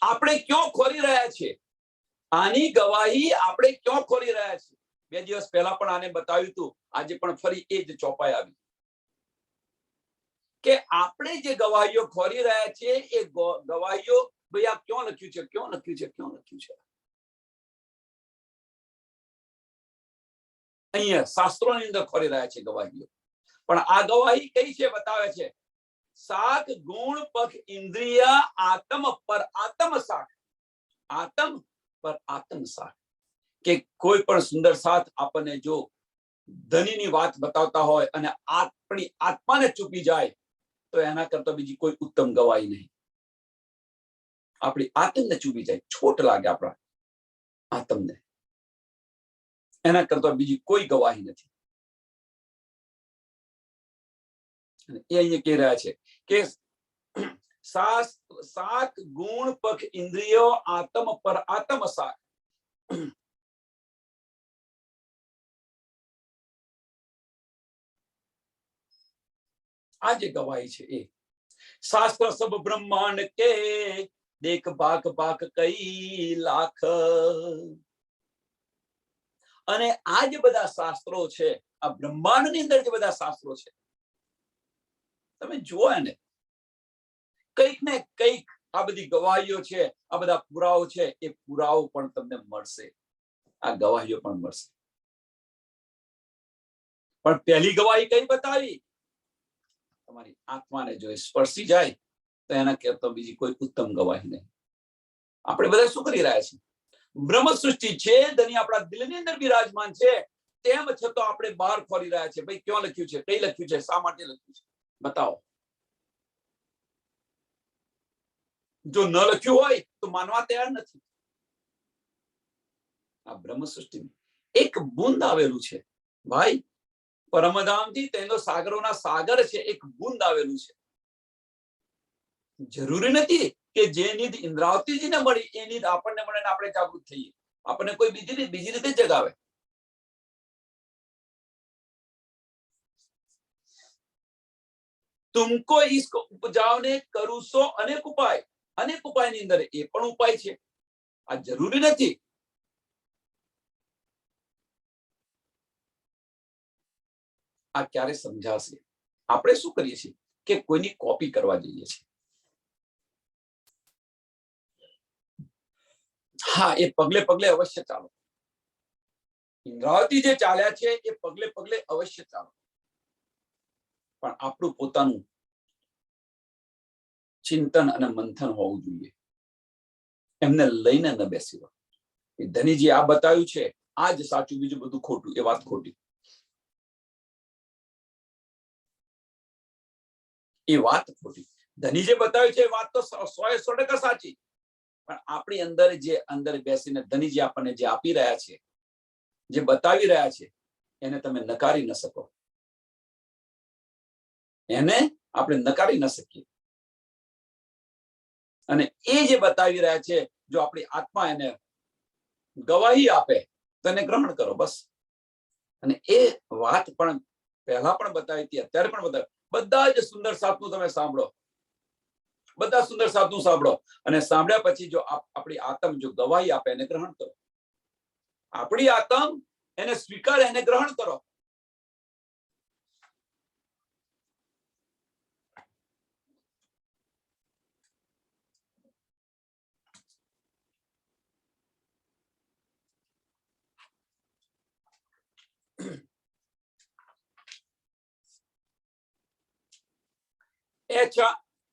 આપણે ક્યાં ખોરી રહ્યા છીએ? આની ગવાહી આપણે ક્યાં ખોરી રહ્યા છીએ? 2 દિવસ પહેલા પણ આને બતાવ્યું હતું, આજે પણ ફરી એ જ ચોપાઈ આવી કે આપણે જે ગવાહીઓ ખોરી રહ્યા છીએ એ ગવાહીઓ ભાઈ આ ક્યાં લખ્યું છે, ક્યાં લખ્યું છે, ક્યાં લખ્યું છે? અહીંયા શાસ્ત્રોની અંદર ખોરી રહ્યા છે ગવાહીઓ. પણ આ ગવાહી કઈ છે બતાવે છે, સાત ગુણ પખ ઇન્દ્રિય આત્મ પર આત્મ સાખ, આત્મ પર આત્મ સાખ. કે કોઈ પણ સુંદર સાથ આપણને જો ધનીની વાત બતાવતા હોય અને આપણી આત્માને ચૂપી જાય તો એના કરતા બીજી કોઈ ઉત્તમ ગવાહી નહીં. આપણી આત્મને ચૂપી જાય, છોટ લાગે આપણા આત્મને, એના કરતા બીજી કોઈ ગવાહી નથી. એ અહીંયા કહી રહ્યા છે કે સાત ગુણ પખ ઇન્દ્રિયો આત્મ પર આત્મ સાખ. આ જે ગવાહી છે એ શાસ્ત્ર સબ બ્રહ્માંડ કે દેખ બાક બાક કઈ લાખ. અને આ જે બધા શાસ્ત્રો છે, આ બ્રહ્માંડની અંદર જે બધા શાસ્ત્રો છે, તમે જુઓ ને કઈક ને કઈક આ બધી ગવાહીઓ છે, આ બધા પુરાવો છે, એ પુરાવો પણ તમને મળશે, આ ગવાહીઓ પણ મળશે. પણ પહેલી ગવાહી કઈ બતાવી? તમારી આત્માને જો સ્પર્શી જાય તો એના કરતા બીજી કોઈ ઉત્તમ ગવાહી નહીં. આપણે બધા શું કરી રહ્યા છીએ? બ્રહ્મ સૃષ્ટિ છે, ધની આપણા દિલની અંદર બિરાજમાન છે, તેમ છતાં આપણે બહાર ખોરી રહ્યા છે. ભાઈ ક્યાં લખ્યું છે, કઈ લખ્યું છે, શા માટે લખ્યું છે, બતાવો. જો ન લખ્યું હોય તો માનવા તૈયાર નથી. આ બ્રહ્મ સૃષ્ટિ એક બુંદ આવેલું છે ભાઈ, પરમધામથી તેનો સાગરોના સાગર છે, એક બુંદ આવેલું છે. જરૂરી નથી કે જે નીંદ ઇન્દ્રાવતીજીને મળી એ નીંદ આપણને મળે ને આપણે જાગૃત થઈએ. આપણને કોઈ બીજી રીતે જગાવે. તુમકો इसको ઉપજાવને કરું સો અનેક ઉપાય. અનેક ઉપાયની અંદર એ પણ ઉપાય છે. આ જરૂરી નથી. આ ક્યારે સમજાશે? આપણે શું કરીએ છીએ કે કોઈની કોપી કરવા જઈએ છીએ. હા, એ પગલે પગલે અવશ્ય ચાલો. ઇન્દ્રાવતી જે ચાલ્યા છે એ પગલે પગલે અવશ્ય ચાલો, પણ આપણું પોતાનું ચિંતન અને મંથન હોવું જોઈએ. એમને લઈને ન બેસી રહો. ધનીજી આ બતાવ્યું છે આ જ સાચું, બીજું બધું ખોટું, એ વાત ખોટી. એ વાત ખોટી. ધની જે બતાવ્યું છે એ વાત તો 100% સાચી, પણ આપણી અંદર જે અંદર બેસીને ધનીજી આપણને જે આપી રહ્યા છે, જે બતાવી રહ્યા છે, એને તમે નકારી ન શકો. એને આપણે નકારી ન શકીએ. અને એ જે બતાવી રહ્યા છે, જો આપણી આત્મા એને ગવાહી આપે તો એને ગ્રહણ કરો બસ. અને એ વાત પણ પહેલા પણ બતાવી હતી, અત્યારે પણ બતાવી. બધા જ સુંદર સાધનું તમે સાંભળો, બધા સુંદર સાધનું સાંભળો, અને સાંભળ્યા પછી જો આપણી આત્મ જો ગવાહી આપે એને ગ્રહણ કરો. આપણી આત્મ એને સ્વીકારે, એને ગ્રહણ કરો.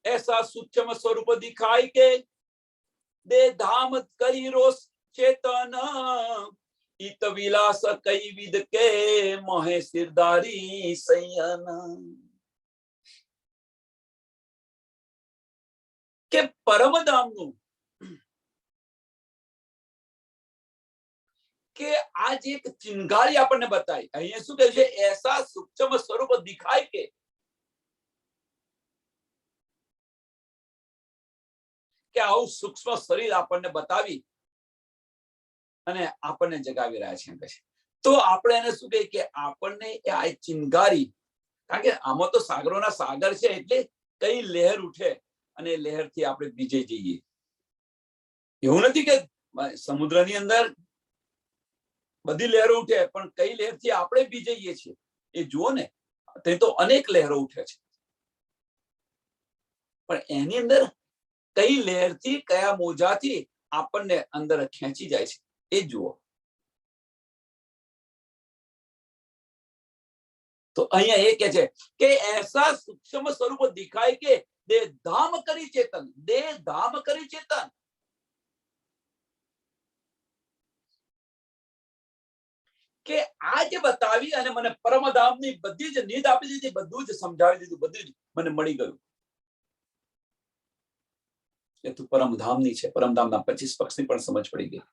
ऐसा सूक्ष्म स्वरूप दिखाई के दे धाम करी रोष चेतन इत विलास कई विद के मोहे सिरदारी सयन. કે પરમધામનું કે આ જે એક ચિનગારી આપણને બતાવી, અહીંયા શું કહે છે, એસા સૂક્ષ્મ સ્વરૂપ દિખાય કે આવું સૂક્ષ્મ શરીર આપણને બતાવી અને આપણને જગાવી રહ્યા છે. તો આપણે એને શું કહીએ કે આપણને આ ચિનગારી, કારણ કે આમાં તો સાગરોના સાગર છે, એટલે કઈ લહેર ઉઠે અને લહેરથી આપણે બીજે જઈએ. એવું નથી કે સમુદ્રની અંદર બધી લહેરો ઉઠે, પણ કઈ લહેરથી આપણે બીજે જઈએ છીએ એ જુઓ ને. તે તો અનેક લહેરો ઉઠે છે, પણ એની અંદર કઈ લહેરથી, કયા મોજાથી આપણને અંદર ખેંચી જાય છે એ જુઓ. તો અહીંયા એ કે છે કે એસા સૂક્ષ્મ સ્વરૂપ દિખાય કે દેહ ધામ કરી ચેતન, દેહ ધામ કરી ચેતન. કે આ જે બતાવી અને મને પરમધામની બધી જ નીંદ આપી દીધી, બધું જ સમજાવી દીધું, બધું જ મને મળી ગયું કે તું પરમધામની છે. પરમધામના 25 પક્ષની પણ સમજ પડી ગઈ.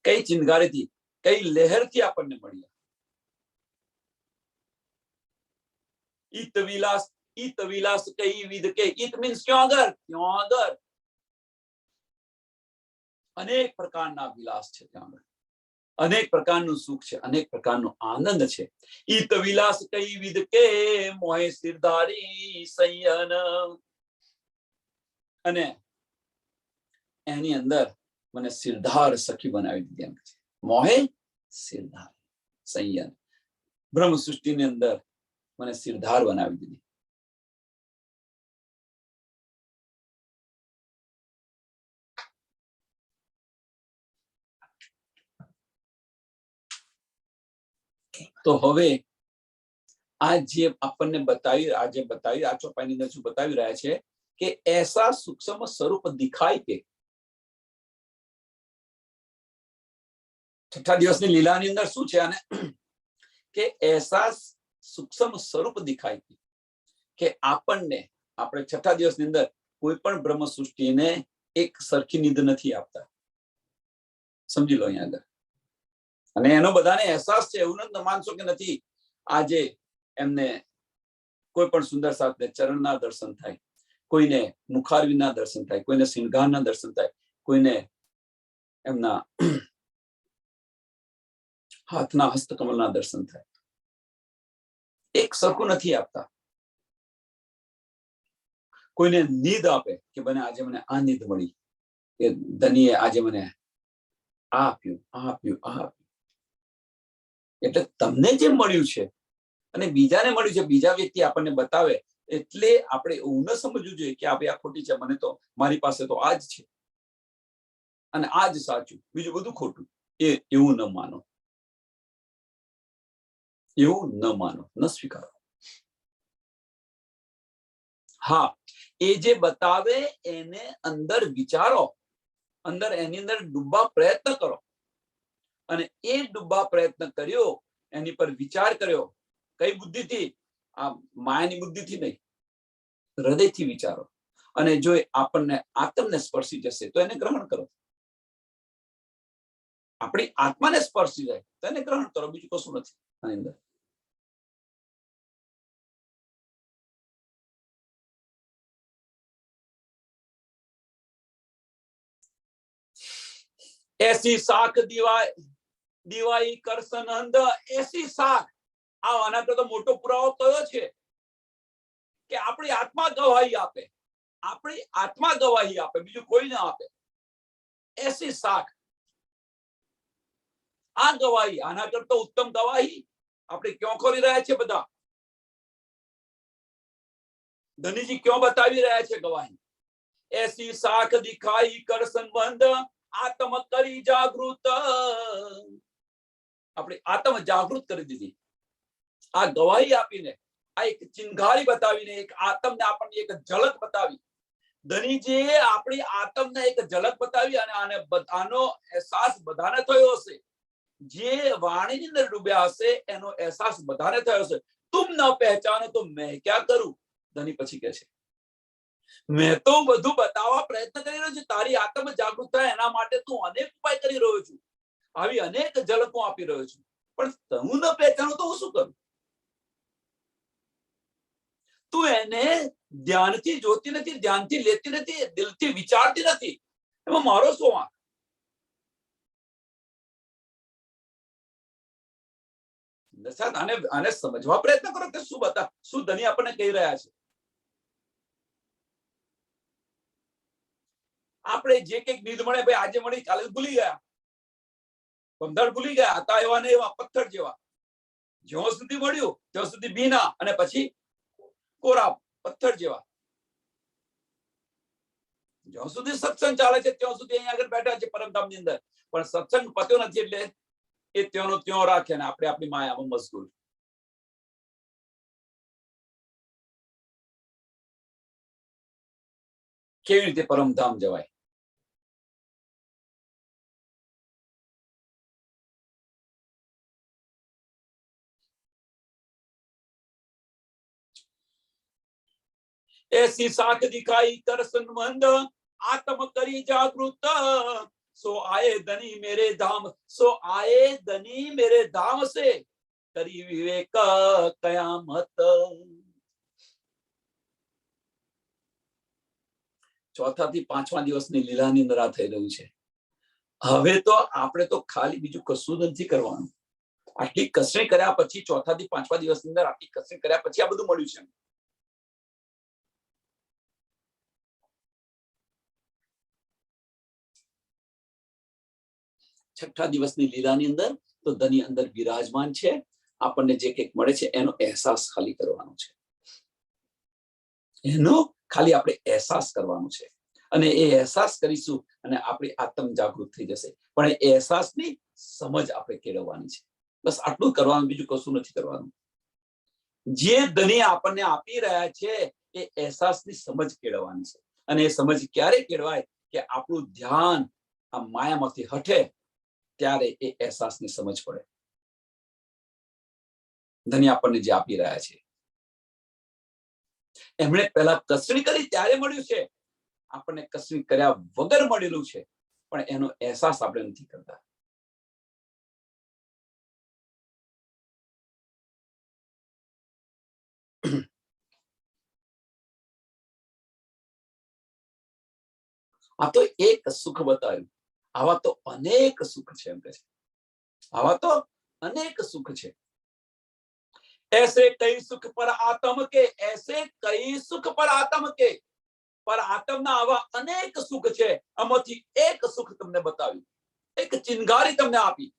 કઈ ચિનગારીથી, કઈ લહેરથી આપણને મળ્યા. ઈત વિલાસ કઈ વિધ કે, ઈત મીન્સ ક્યાં આગળ અનેક પ્રકારના વિલાસ છે, ત્યાં આગળ અનેક પ્રકારનું સુખ છે, અનેક પ્રકારનો આનંદ છે. ઈત વિલાસ કઈ વિધ કે મોહે સિરધારી સંયન. અને એની અંદર મને સિરધાર સખી બનાવી દીધી એમ છે. મોહે સિરધાર સંયન, બ્રહ્મ સૃષ્ટિની અંદર મને સિરધાર બનાવી દીધી. તો હવે આ જે આપણને બતાવી, આ ચોપાઈની અંદર શું બતાવી રહ્યા છે કે એસા સૂક્ષ્મ સ્વરૂપ દિખાય કે, છઠ્ઠા દિવસની લીલાની અંદર શું છે, અને કે એસા સૂક્ષ્મ સ્વરૂપ દિખાય કે આપણને, આપણે છઠ્ઠા દિવસની અંદર કોઈ પણ બ્રહ્મ સૃષ્ટિને એક સરખી નિંદ નથી આપતા. સમજી લો અહીંયા આગળ. અને એનો બધાને અહેસાસ છે, એવું નથી માનશો કે નથી. આજે એમને કોઈ પણ સુંદર સાથે ચરણના દર્શન થાય, કોઈને મુખારવિંદના દર્શન થાય, કોઈને સિંગારના દર્શન થાય, કોઈને એમના હાથના હસ્તકમલના દર્શન થાય. એક સરખું નથી આપતા. કોઈને નીંદ આપે કે બને આજે મને આ નીંદ મળી, કે ધનીએ આજે મને આ આપ્યું, આ આપ્યું, આ આપ્યું. એટલે તમને જે મળ્યું છે અને બીજાને મળ્યું છે, બીજા વ્યક્તિ આપણને બતાવે, એટલે આપણે એવું ન સમજવું જોઈએ કે આ ખોટી છે, મને તો મારી પાસે તો આ જ છે અને આ જ સાચું, બીજું બધું ખોટું. એવું ન માનો, એવું ન માનો, ન સ્વીકારો. હા, એ જે બતાવે એને અંદર વિચારો, અંદર એની અંદર ડૂબવા પ્રયત્ન કરો. અને એ ડૂબવા પ્રયત્ન કર્યો, એની પર વિચાર કર્યો. કઈ બુદ્ધિથી? આ માયાની બુદ્ધિથી નહીં, હૃદયથી વિચારો. અને જો આપણને આત્મને સ્પર્શી જશે તો એને ગ્રહણ કરો. આપણી આત્માને સ્પર્શી જાય તો એને ગ્રહણ કરો, બીજું કશું નથી આની અંદર. એસી શાખ દિવાઈ કરસનંદ, એસી શાખ. આના કરતો મોટો પુરાવો કયો છે કે આપણી આત્મા ગવાહી આપે, આપણી આત્મા ગવાહી આપે, બીજું કોઈ ના આપે. એસી શાખ, આ ગવાહી, આના કરતો ઉત્તમ ગવાહી આપણે ક્યાં ખોલી રહ્યા છે બધા? ધનીજી ક્યાં બતાવી રહ્યા છે ગવાહી? એસી શાખ દિખાઈ કર સંબંધ, આત્મ કરી જાગૃત. આપણે આત્મ જાગૃત કરી દીધી આ ગવાહી આપીને, આ એક ચિનગારી બતાવીને, એક આત્મને આપણને એક ઝલક બતાવી. ધનીજીએ આપણી આત્મને એક ઝલક બતાવી અને આને બધાનો અહેસાસ બધાને થયો હશે. જે વાણીની અંદર ડૂબ્યા હશે એનો અહેસાસ બધાને થયો હશે. તુમ ન પહેચાનો તો મેં ક્યાં કરું? ધની પછી કહે છે, મેં તો બધું બતાવવા પ્રયત્ન કરી રહ્યો છું, તારી આત્મ જાગૃત થાય એના માટે તું અનેક ઉપાય કરી રહ્યો છું. આવી અનેક ઝલકો આપી રહ્યો છું, પણ હું ન પહેચાનું તો હું શું કરું? તું એને ધ્યાનથી જોતી નથી, ધ્યાનથી લેતી નથી, દિલથી વિચારતી નથી, એમાં મારો શું વાંક? આને સમજવા પ્રયત્ન કરો કે શું ધની આપણને કહી રહ્યા છે. આપણે જે કંઈક નીંદ મળે, ભાઈ આજે મળી કાલે ભૂલી ગયા, પંદર ભૂલી ગયા હતા, એવા ને એવા પથ્થર જેવા. જ્યાં સુધી મળ્યું ત્યાં સુધી ભીના, અને પછી કોરા પથ્થર જેવા. જ્યાં સુધી સત્સંગ ચાલે છે ત્યાં સુધી અહીંયા આગળ બેઠા છે પરમધામની અંદર, પણ સત્સંગ પત્યો નથી એટલે એ ત્યાંનો ત્યાં રાખે ને આપણે આપણી માયામાં મશગુલ. કેવી રીતે પરમધામ જવાય? ऐसी साख दिखाई कर संबंध आत्म करी जागृत, सो आए धनी मेरे धाम, सो आए धनी मेरे धाम से करी विवेक कयामत. ચોથા થી પાંચમા દિવસની લીલાની અંદર આ થઈ રહ્યું છે. હવે તો આપણે તો ખાલી બીજું કશું નથી કરવાનું. આટલી કસરત કર્યા પછી, ચોથા થી પાંચમા દિવસની અંદર આટલી કસરત કર્યા પછી આ બધું મળ્યું છે. છઠ્ઠા દિવસની લીલાની અંદર તો ધની અંદર બિરાજમાન છે. આપણને જે કંઈક મળે છે એનો અહેસાસ ખાલી કરવાનો છે, એનો ખાલી આપણે અહેસાસ કરવાનો છે, અને એ અહેસાસ કરીશું અને આપણી આત્મ જાગૃત થઈ જશે. પણ એ અહેસાસની સમજ આપણે કેળવવાની છે. બસ આટલું કરવાનું, બીજું કશું નથી કરવાનું. જે ધની આપણને આપી રહ્યા છે એ અહેસાસની સમજ કેળવવાની છે. અને એ સમજ ક્યારે કેળવાય કે આપણું ધ્યાન આ માયામાંથી હટે, ત્યારે એ અહેસાસની સમજ પડે. ધની આપણને જે આપી રહ્યા છે, એમણે પહેલા કસરી કરી ત્યારે મળ્યું છે, આપણને કસરી કર્યા વગર મળેલું છે, પણ એનો અહેસાસ આપણે નથી કરતા. આ તો એક સુખ બતાવ્યું, આવા તો અનેક સુખ છે એમ કે છે. આવા તો અનેક સુખ છે. ऐसे कई सुख पर आत्म के, ऐसे कई सुख पर आत्म के, पर आत्मना આવા અનેક સુખ છે. આમાંથી એક સુખ તમને બતાવ્યું, એક ચિનગારી તમને આપી,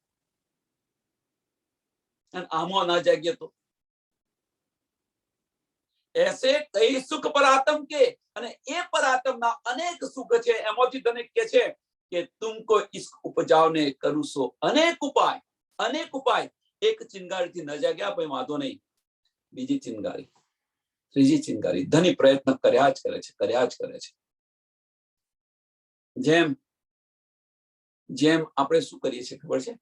અને આમાં ના જાગ્ય તો ऐसे कई सुख पर आत्म के, અને એ પર આત્મના અનેક સુખ છે. એમાંથી તને કે છે કે તુમકો ઇશ્ક ઉપજાવને કરું સો અનેક ઉપાય. અનેક ઉપાય. એક ચિનગારીથી ન જાગ્યા ભાઈ, વાંધો નહીં, બીજી ચિનગારી, ત્રીજી ચિનગારી. ધની પ્રયત્ન કર્યા જ કરે છે, કર્યા જ કરે છે. જેમ જેમ આપણે શું કરીએ છીએ ખબર છે?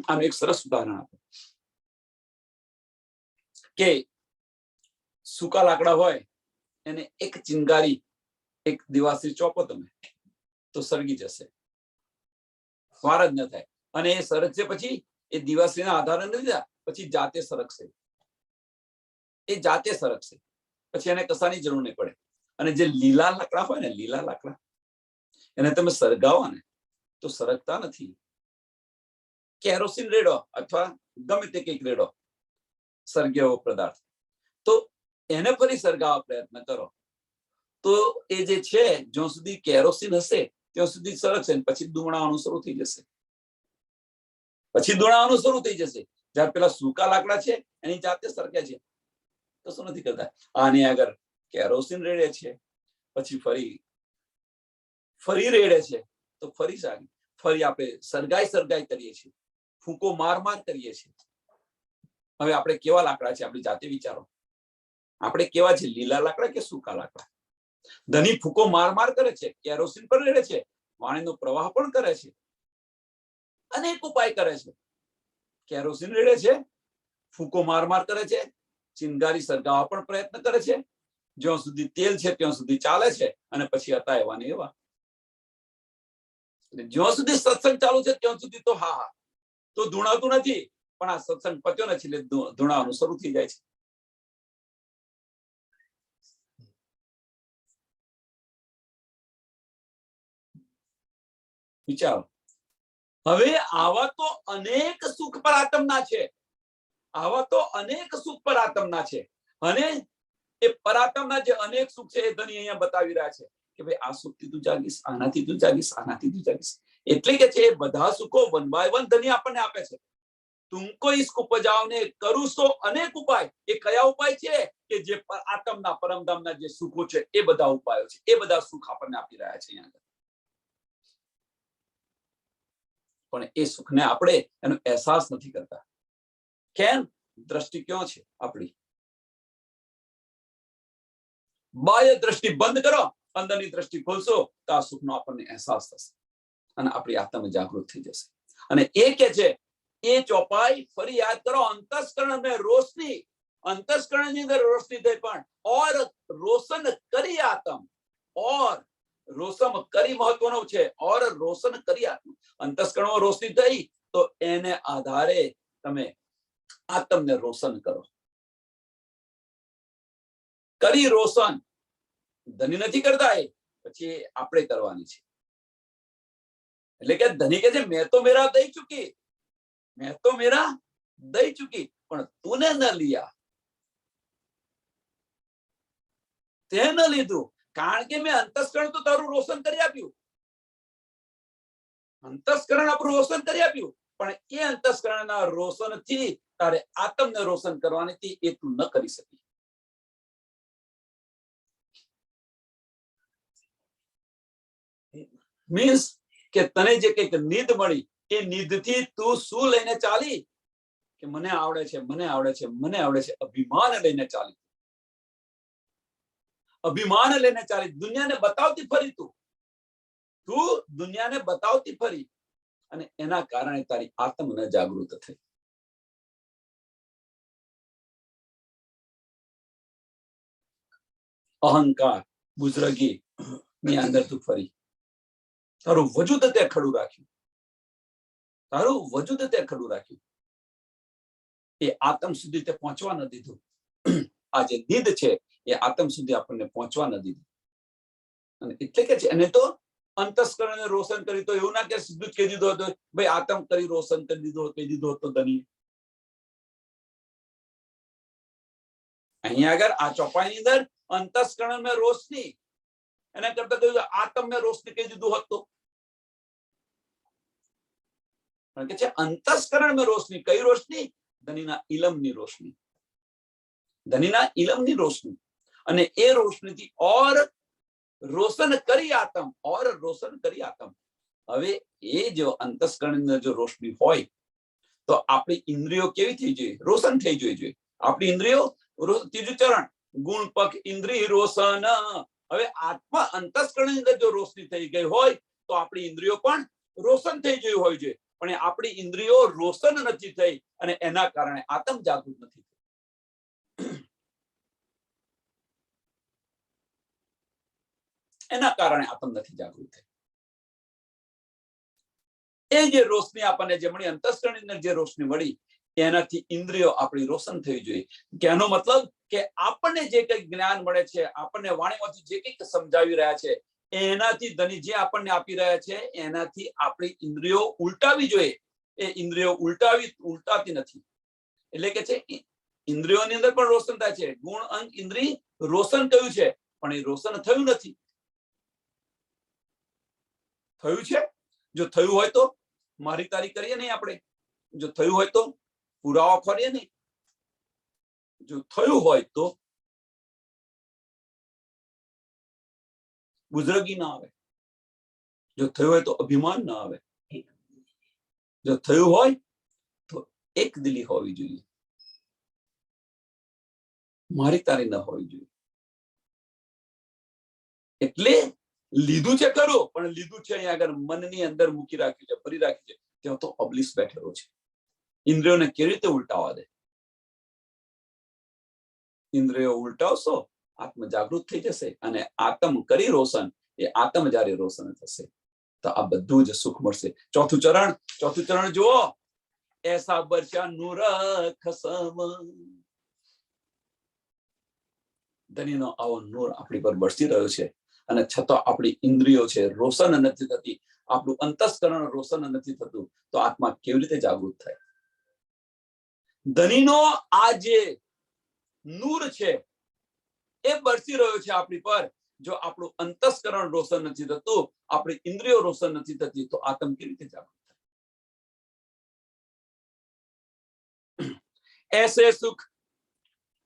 આનું એક સરસ ઉદાહરણ આપો કે સૂકા લાકડા હોય એને એક ચિનગારી, એક દિવાસળી ચોપો તમે તો સળગી જશે, વાર જ ન થાય. અને એ સરગશે પછી એ દિવાસળીના આધારે નથી થયા, પછી જાતે સરકશે, એ જાતે સરકશે, પછી એને કશાની જરૂર નહીં પડે. અને જે લીલા લાકડા હોય ને, લીલા લાકડા, એને તમે સળગાવો ને તો સરકતા નથી. કેરોસીન રેડો અથવા ગમે તે કંઈક રેડો, સળગેલો પદાર્થ, તો એને ફરી સળગાવવા પ્રયત્ન કરો તો એ જે છે, જ્યાં સુધી કેરોસીન હશે ત્યાં સુધી સરકશે, પછી ધૂણાવાનું શરૂ થઈ જશે, પછી ધૂણાવાનું શરૂ થઈ જશે. જ્યારે પેલા સૂકા લાકડા છે એની જાતે સરકે છે, કશું નથી કરતા. આની આગળ કેરોસીન રેડે છે, પછી ફરી રેડે છે, તો ફરી સારી, ફરી આપણે સરગાઈ કરીએ છીએ, ફૂંકો માર કરીએ છીએ. હવે આપણે કેવા લાકડા છે આપણી જાતે વિચારો. આપણે કેવા છે, લીલા લાકડા કે સૂકા લાકડા? ધની ફૂંકો માર કરે છે, કેરોસીન પણ રેડે છે, પાણીનો પ્રવાહ પણ કરે છે, અનેક ઉપાય કરે છે. કેરોસીન રેડે છે, ફૂંકો માર કરે છે, ચિનગારી સળગાવવા પણ પ્રયત્ન કરે છે, જ્યાં સુધી તેલ છે ત્યાં સુધી ચાલે છે, અને પછી હતા એવા ને એવા. જ્યાં સુધી સત્સંગ ચાલુ છે ત્યાં સુધી તો હા, તો ધૂણાતું નથી, પણ આ સત્સંગ પત્યો નથી એટલે ધૂણાવાનું શરૂ થઈ જાય છે. વિચારો, હવે આવા તો અનેક સુખ પર આત્મના છે, આવા તો અનેક સુખ પર આત્મના છે, અને એ પરાત્મના જે અનેક સુખ છે એ ધણી અહીંયા બતાવી રહ્યા છે કે ભાઈ આ સુખથી તું જાગીશ, આનાથી તું જાગીશ, આનાથી તું જાગીશ. એટલે કે છે એ બધા સુખો વન બાય વન ધણી આપણને આપે છે. તુમકો ઇસકો ઉપજાવને કરું તો અનેક ઉપાય. એ કયા ઉપાય છે? કે જે આત્મના પરમધામના જે સુખો છે એ બધા ઉપાયો છે, એ બધા સુખ આપણને આપી રહ્યા છે અહીંયા. પણ એ સુખને આપણે એનો અહેસાસ નથી કરતા. કેમ? દ્રષ્ટિ ક્યાં છે આપણી? બાહ્ય દ્રષ્ટિ બંધ કરો, અંદરની દ્રષ્ટિ ખોલશો તો આ સુખનો આપણને અહેસાસ થશે અને આપણી આત્મા જાગૃત થઈ જશે. અને એ કે છે એ ચોપાઈ ફરી યાદ કરો, અંતસ્કરણ में रोशनी, अंतस्करण ની અંદર રોશની થઈ પણ ઓર રોશન કરી આત્મ, ઓર રોશન કરી મહત્વનો છે, ઓર રોશન કરી આત્મ. અંતસ્કરણમાં રોશની થઈ તો એને આધારે તમે આત્મને રોશન કરો. કરી રોશન ધની નથી કરતા, એ પછી આપણે કરવાની છે. એટલે કે ધની કે છે મેં તો મેરા દઈ ચુકી, મેં તો મેરા દઈ ચુકી, પણ તુને ન લિયા, તે ન લીધું. કારણ કે મેં અંતસ્કરણ તો તારું રોશન કરી આપ્યું, અંતસ્કરણ આપણું રોશન કરી આપ્યું, પણ એ અંતસ્કરણના રોશનથી તારે આત્મને રોશન કરવાની એ તું ન કરી શકી. મીન્સ કે તને જે કઈક નીંદ મળી એ નીંદથી તું શું લઈને ચાલી? કે મને આવડે છે, મને આવડે છે, મને આવડે છે. અભિમાન લઈને ચાલી, અભિમાન લઈને ચાલી. દુનિયાને બતાવતી ફરી, તું દુનિયાને બતાવતી ફરી, અને એના કારણે તારી આત્મ ન જાગૃત થઈ. અહંકાર, બુઝરગી ની અંદર તું ફરી, તારું વજૂદ તે ખડું રાખ્યું, તારું વજૂદ તે ખડું રાખ્યું. એ આત્મ સુધી તે પહોંચવા ન દીધું. આ જે નીંદ છે એ આત્મ સુધી આપણને પહોંચવા ન દીધું. અને એટલે કે છે એને તો અંતસ્કરણને રોશન કરી, તો એવું ના કે સીધું જ કહી દીધું હતું ભાઈ આત્મ કરી રોશન કરી દીધું, કહી દીધું હતું ધની. અહીંયા આગળ આ ચોપાઈની અંદર અંતસ્કરણ મેં રોશની, એના કરતા કહ્યું આત્મ મેં રોશની કહી દીધું હતું. કે છે અંતસ્કરણ મેં રોશની. કઈ રોશની? ધનીના ઇલમની રોશની, ધનીના ઇલમની રોશની. અને એ રોશનીથી ઓર રોશન કરી આત્મ, ઓર રોશન કરી આત્મ. હવે એ જો અંતસ્કરણની જો રોશની હોય તો આપણી ઇન્દ્રિયો કેવી થઈ જોઈએ? રોશન થઈ જોઈએ. આપણી ઇન્દ્રિયો, ત્રીજું ચરણ, ગુણ પખ ઇન્દ્રિય રોશન. હવે આત્મા અંતસ્કરણની અંદર જો રોશની થઈ ગઈ હોય તો આપણી ઇન્દ્રિયો પણ રોશન થઈ ગઈ હોય છે. પણ આપણી ઇન્દ્રિયો રોશન નથી થઈ અને એના કારણે આત્મ જાગૃત નથી થઈ. એના કારણે આત્મ નથી જાગૃત થઈ. એ જે રોશની આપણને જે મળી, અંતસ્કરણની અંદર જે રોશની મળી, એનાથી ઇન્દ્રિયો આપણી રોશન થવી જોઈએ. કે એનો મતલબ કે આપણને જે કંઈક જ્ઞાન મળે છે, આપણને વાણીમાંથી જે કંઈક સમજાવી રહ્યા છે, એનાથી ધની જે આપણને આપી રહ્યા છે એનાથી આપણી ઇન્દ્રિયો ઉલટાવી જોઈએ. એ ઇન્દ્રિયો ઉલટાતી નથી. એટલે કે છે ઇન્દ્રિયોની અંદર પણ રોશન થાય છે. ગુણ અંગ ઇન્દ્રિય રોશન કયું છે, પણ એ રોશન થયું નથી. થયું છે? જો થયું હોય તો મારી તારી કરીએ નહીં આપણે. જો થયું હોય તો પુરાવા ખોરીએ નહીં. જો થયું હોય તો બુઝરગી ના આવે. જો થયું હોય તો અભિમાન ના આવે. જો થયું હોય તો એક દિલી હોવી જોઈએ, મારી તારી ન હોવી જોઈએ. એટલે લીધું છે ખરું, પણ લીધું છે અહીંયા આગળ મનની અંદર મૂકી રાખ્યું છે, ભરી રાખ્યું છે. ત્યાં તો અબલીસ બેઠેલો છે. ઇન્દ્રિયોને કેવી રીતે ઉલટાવા દે? ઇન્દ્રિયો ઉલટાવશો, આત્મ જાગૃત થઈ જશે. અને આત્મ કરી રોશન, એ આત્મ જ્યારે રોશન થશે તો આ બધું જ સુખ મળશે. ચોથું ચરણ જુઓ. ऐसा बरसा नूर खसम। ધનીનો આવો નૂર આપણી પર બરસી રહ્યો છે અને છતાં આપણી ઇન્દ્રિયો છે રોશન નથી થતી, આપણું અંતસ્કરણ રોશન નથી થતું, તો આત્મા કેવી રીતે જાગૃત થાય? ધનીનો આ જે નૂર છે એ બરસી રહ્યો છે આપણી પર, જો આપણું અંતસ્કરણ રોશન નથી થતું, આપણી ઇન્દ્રિયો રોશન નથી થતી, તો આત્મ કેવી રીતે જાગૃત થાય? ऐसे सुख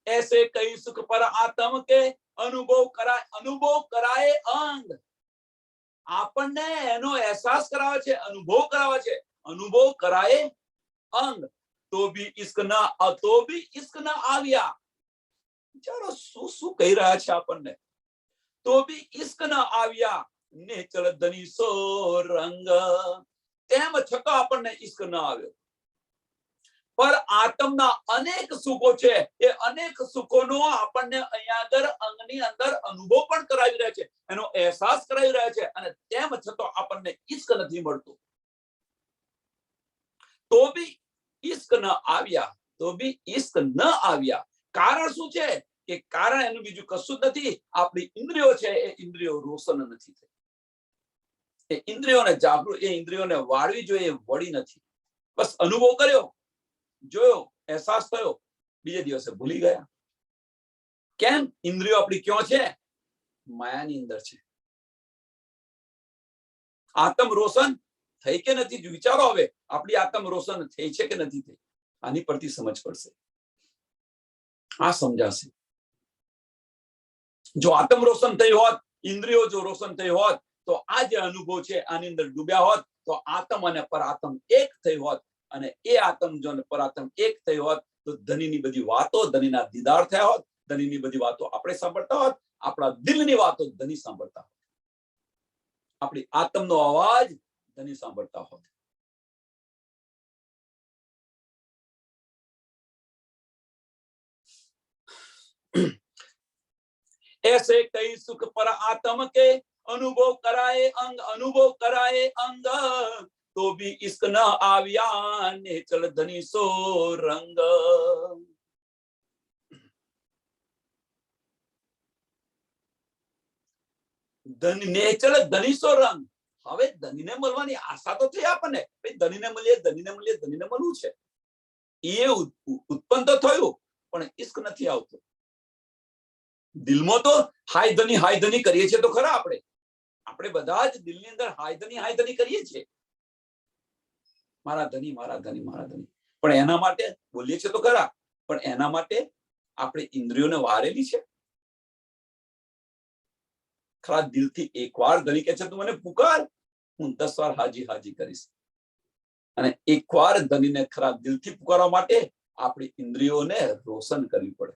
ऐसे कई सुख पर आत्म के अनुभव कराए अंग। આપણને એનો અહેસાસ કરાવે છે, અનુભવ કરાવે છે, અનુભવ કરાય અંગ। તો બી ઇશ્ક ના આવ્યા। વિચારો શું શું કહી રહ્યા છે આપણને। તો બી ઇશ્ક ના આવ્યા ને ચલ ધની સો રંગ, તેમ છતાં આપણને ઇશ્ક ના આવ્યો। पर आत्मना अनेक सुखो छे, ए अनेक सुखोनो આપણને અહીંયા અંદર અંગની અંદર અનુભવ પણ કરાવી રહ્યા છે, એનો અહેસાસ કરાવી રહ્યા છે, અને તેમ છતાં આપણને ઈશ્ક નથી મળતું। તો બી ઈશ્ક ન આવ્યા, તો બી ઈશ્ક ન આવ્યા। કારણ શું છે? કે કારણ એનું બીજું કશું જ નથી, આપણી ઇન્દ્રિયો છે એ ઇન્દ્રિયો રોશન નથી થઈ। એ ઇન્દ્રિયોને જાગૃત, એ ઇન્દ્રિયોને વાળવી જોઈએ, વળી નથી। બસ અનુભવ કર્યો, જોયો, અહેસાસ થયો, બીજે દિવસે ભૂલી ગયા। કેમ? ઇન્દ્રિયો આપણી ક્યાં છે? માયાની અંદર છે। આત્મ રોશન થઈ કે નથી? વિચારો હવે, આપણી આત્મ રોશન થઈ છે કે નથી થઈ? આની પરથી સમજ પડશે, આ સમજાશે। જો આત્મ રોશન થઈ હોત, ઇન્દ્રિયો જો રોશન થઈ હોત, તો આ જે અનુભવ છે આની અંદર ડૂબ્યા હોત, તો આત્મ અને પરાત્મ એક થઈ હોત, અને એ આત્મ જો પરાત્મ એક થઈ હોત, તો ધનીની બધી વાતો ધનીના દીદાર થયા હોત, ધનીની બધી વાતો આપણે સાંભળતા હોત, આપણા દિલની વાતો ધની સાંભળતા હોત, આપણી આત્મનો અવાજ ધની સાંભળતા હોત। ऐसे कई सुख पर आत्म के अनुभव कराए अंग, तो भी इश्क न आव्या ने चल धनी सो रंग। ધની ચલ ધની સો રંગ। હવે ધનીને મળવાની આશા તો થઈ આપણને, ધનીને મળવું છે, એ ઉત્પન્ન તો થયું, પણ ઇશ્ક નથી આવતો। દિલમાં તો હાય ધની કરીએ છીએ તો ખરા, આપણે બધા જ દિલની અંદર હાય ધની કરીએ છીએ, મારા ધની મારા ધની મારા ધની, પણ એના માટે બોલીએ છીએ તો ખરા, પણ એના માટે આપણે ઇન્દ્રિયોને વારેલી છે ખરા? દિલથી એકવાર ધની કહે છે તું મને પુકાર, હું 10 વાર હાજી હાજી કરીશ। અને એકવાર ધનીને ખરા દિલથી પુકારવા માટે આપણી ઇન્દ્રિયોને રોશન કરવી પડે,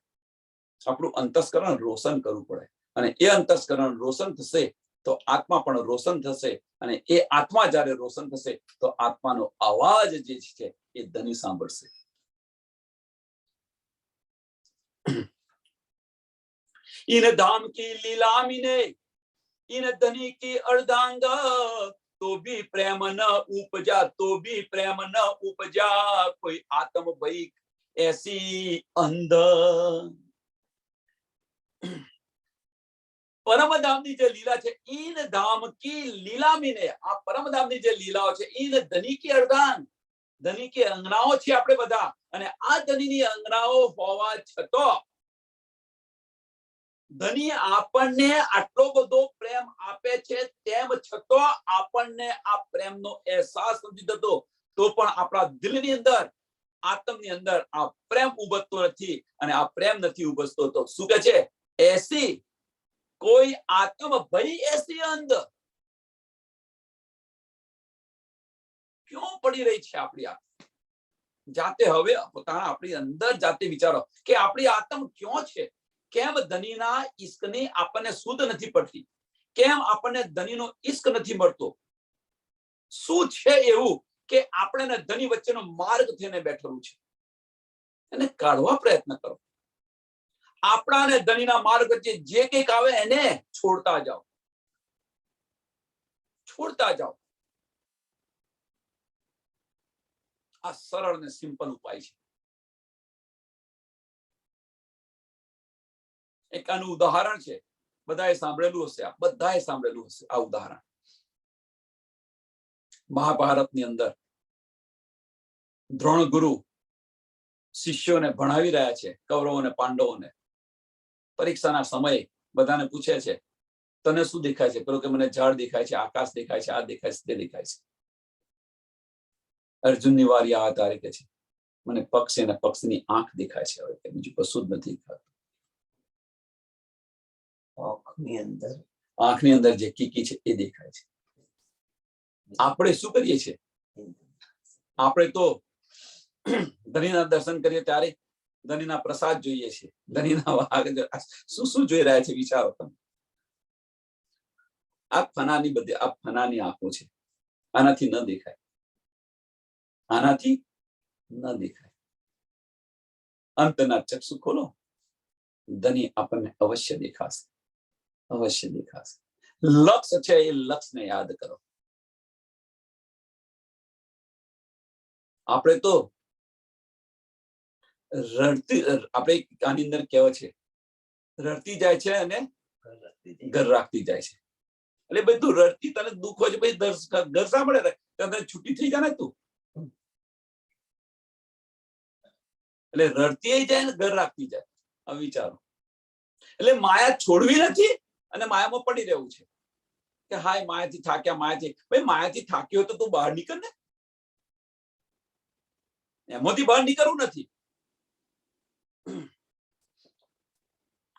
આપણું અંતસ્કરણ રોશન કરવું પડે, અને એ અંતસ્કરણ રોશન થશે તો આત્મા પણ રોશન થશે, અને એ આત્મા જ્યારે રોશન થશે તો આત્માનો અવાજ જે છે એ ધની સાંભળશે। इन धाम की लीलामी ने इन धनी की अर्धांग, तो भी प्रेम न उपजा, तो भी प्रेम न उपजा, कोई आत्म भई ऐसी अंध। પરમધામની જે લીલા છે, ઈન ધામ કી લીલામીને, આ પરમધામની જે લીલાઓ છે, ઈન ધની કી અર્ધાંગ, ધની કી અંગનાઓ છે આપણે બધા, અને આ ધનીની અંગનાઓ હોવા છતાં ધની આપણને આટલો બધો પ્રેમ આપે છે, તેમ છતાં આપણને આ પ્રેમનો અહેસાસ નથી થતો, તો પણ આપણા દિલની અંદર, આત્મની અંદર આ પ્રેમ ઉભરતો નથી, અને આ પ્રેમ નથી ઉભરતો તો શું કહે છે? એસી કોઈ આત્મ ભઈ એસી અંધ ક્यों પડી રહી છે આપણી આ? જાતે હવે પોતાના આપણી અંદર જાતે વિચારો કે આપણી આત્મ ક્યાં છે? કેમ ધનીના ઈશ્કની આપણને શુદ્ધ નથી પડતી? કેમ આપણને ધનીનો ઈશ્ક નથી મળતો? શું છે એવું કે આપણે ધની વચ્ચેનો માર્ગ થઈને બેઠેલું છે? એને કાઢવા પ્રયત્ન કરો। આપણા ને ધનીના માર્ગ વચ્ચે જે કંઈક આવે એને છોડતા જાઓ, છોડતા જાઓ। આ સરળ ને સિમ્પલ ઉપાય છે. એક આનું ઉદાહરણ છે, બધાએ સાંભળેલું હશે, આ બધાએ સાંભળેલું હશે આ ઉદાહરણ. મહાભારતની અંદર દ્રોણ ગુરુ શિષ્યોને ભણાવી રહ્યા છે, કૌરવો અને પાંડવોને. પરીક્ષાના સમયે બધાને પૂછે છે, તને શું દેખાય છે? પેલો કે મને ઝાડ દેખાય છે, આકાશ દેખાય છે, આ દેખાય છે, તે દેખાય છે. અર્જુનની વારી આ તારે કે છે, મને પક્ષી અને પક્ષીની આંખ દેખાય છે, હવે બીજું કશું જ નથી દેખાતું. આંખની અંદર જે કીકી છે એ દેખાય છે. આપણે શું કરીએ છીએ? આપણે તો ધણીના દર્શન કરીએ ત્યારે ધણીના પ્રસાદ જોઈએ છે, ધણીના વાગ શું શું જોઈ રહ્યા છે વિચારો તમે. આ ફનાની બધી આ ફનાની આંખો છે, આનાથી ન દેખાય, આનાથી ન દેખાય. અંતના ચક્ષુ ખોલો, ધની આપણને અવશ્ય દેખાશે, અવશ્ય દેખાશે. લક્ષ્ય છે એ લક્ષ્યને યાદ કરો. આપણે તો રડતી, આપણે આની અંદર કહેવત છે, રડતી જાય છે અને ઘર રાખતી જાય છે. એટલે ભાઈ તું રડતી, તને દુઃખ હોય છે, ભાઈ ઘર સાંભળે તને છૂટી થઈ જાય ને તું. એટલે રડતી જાય ને ઘર રાખતી જાય. આ વિચારો. એટલે માયા છોડવી નથી અને માયામાં પડી રહેવું છે કે હાય માયાથી થાક્યા, માયાથી. ભાઈ માયાથી થાક્યો તો તું બહાર નીકળ ને, એમાંથી બહાર નીકળવું નથી.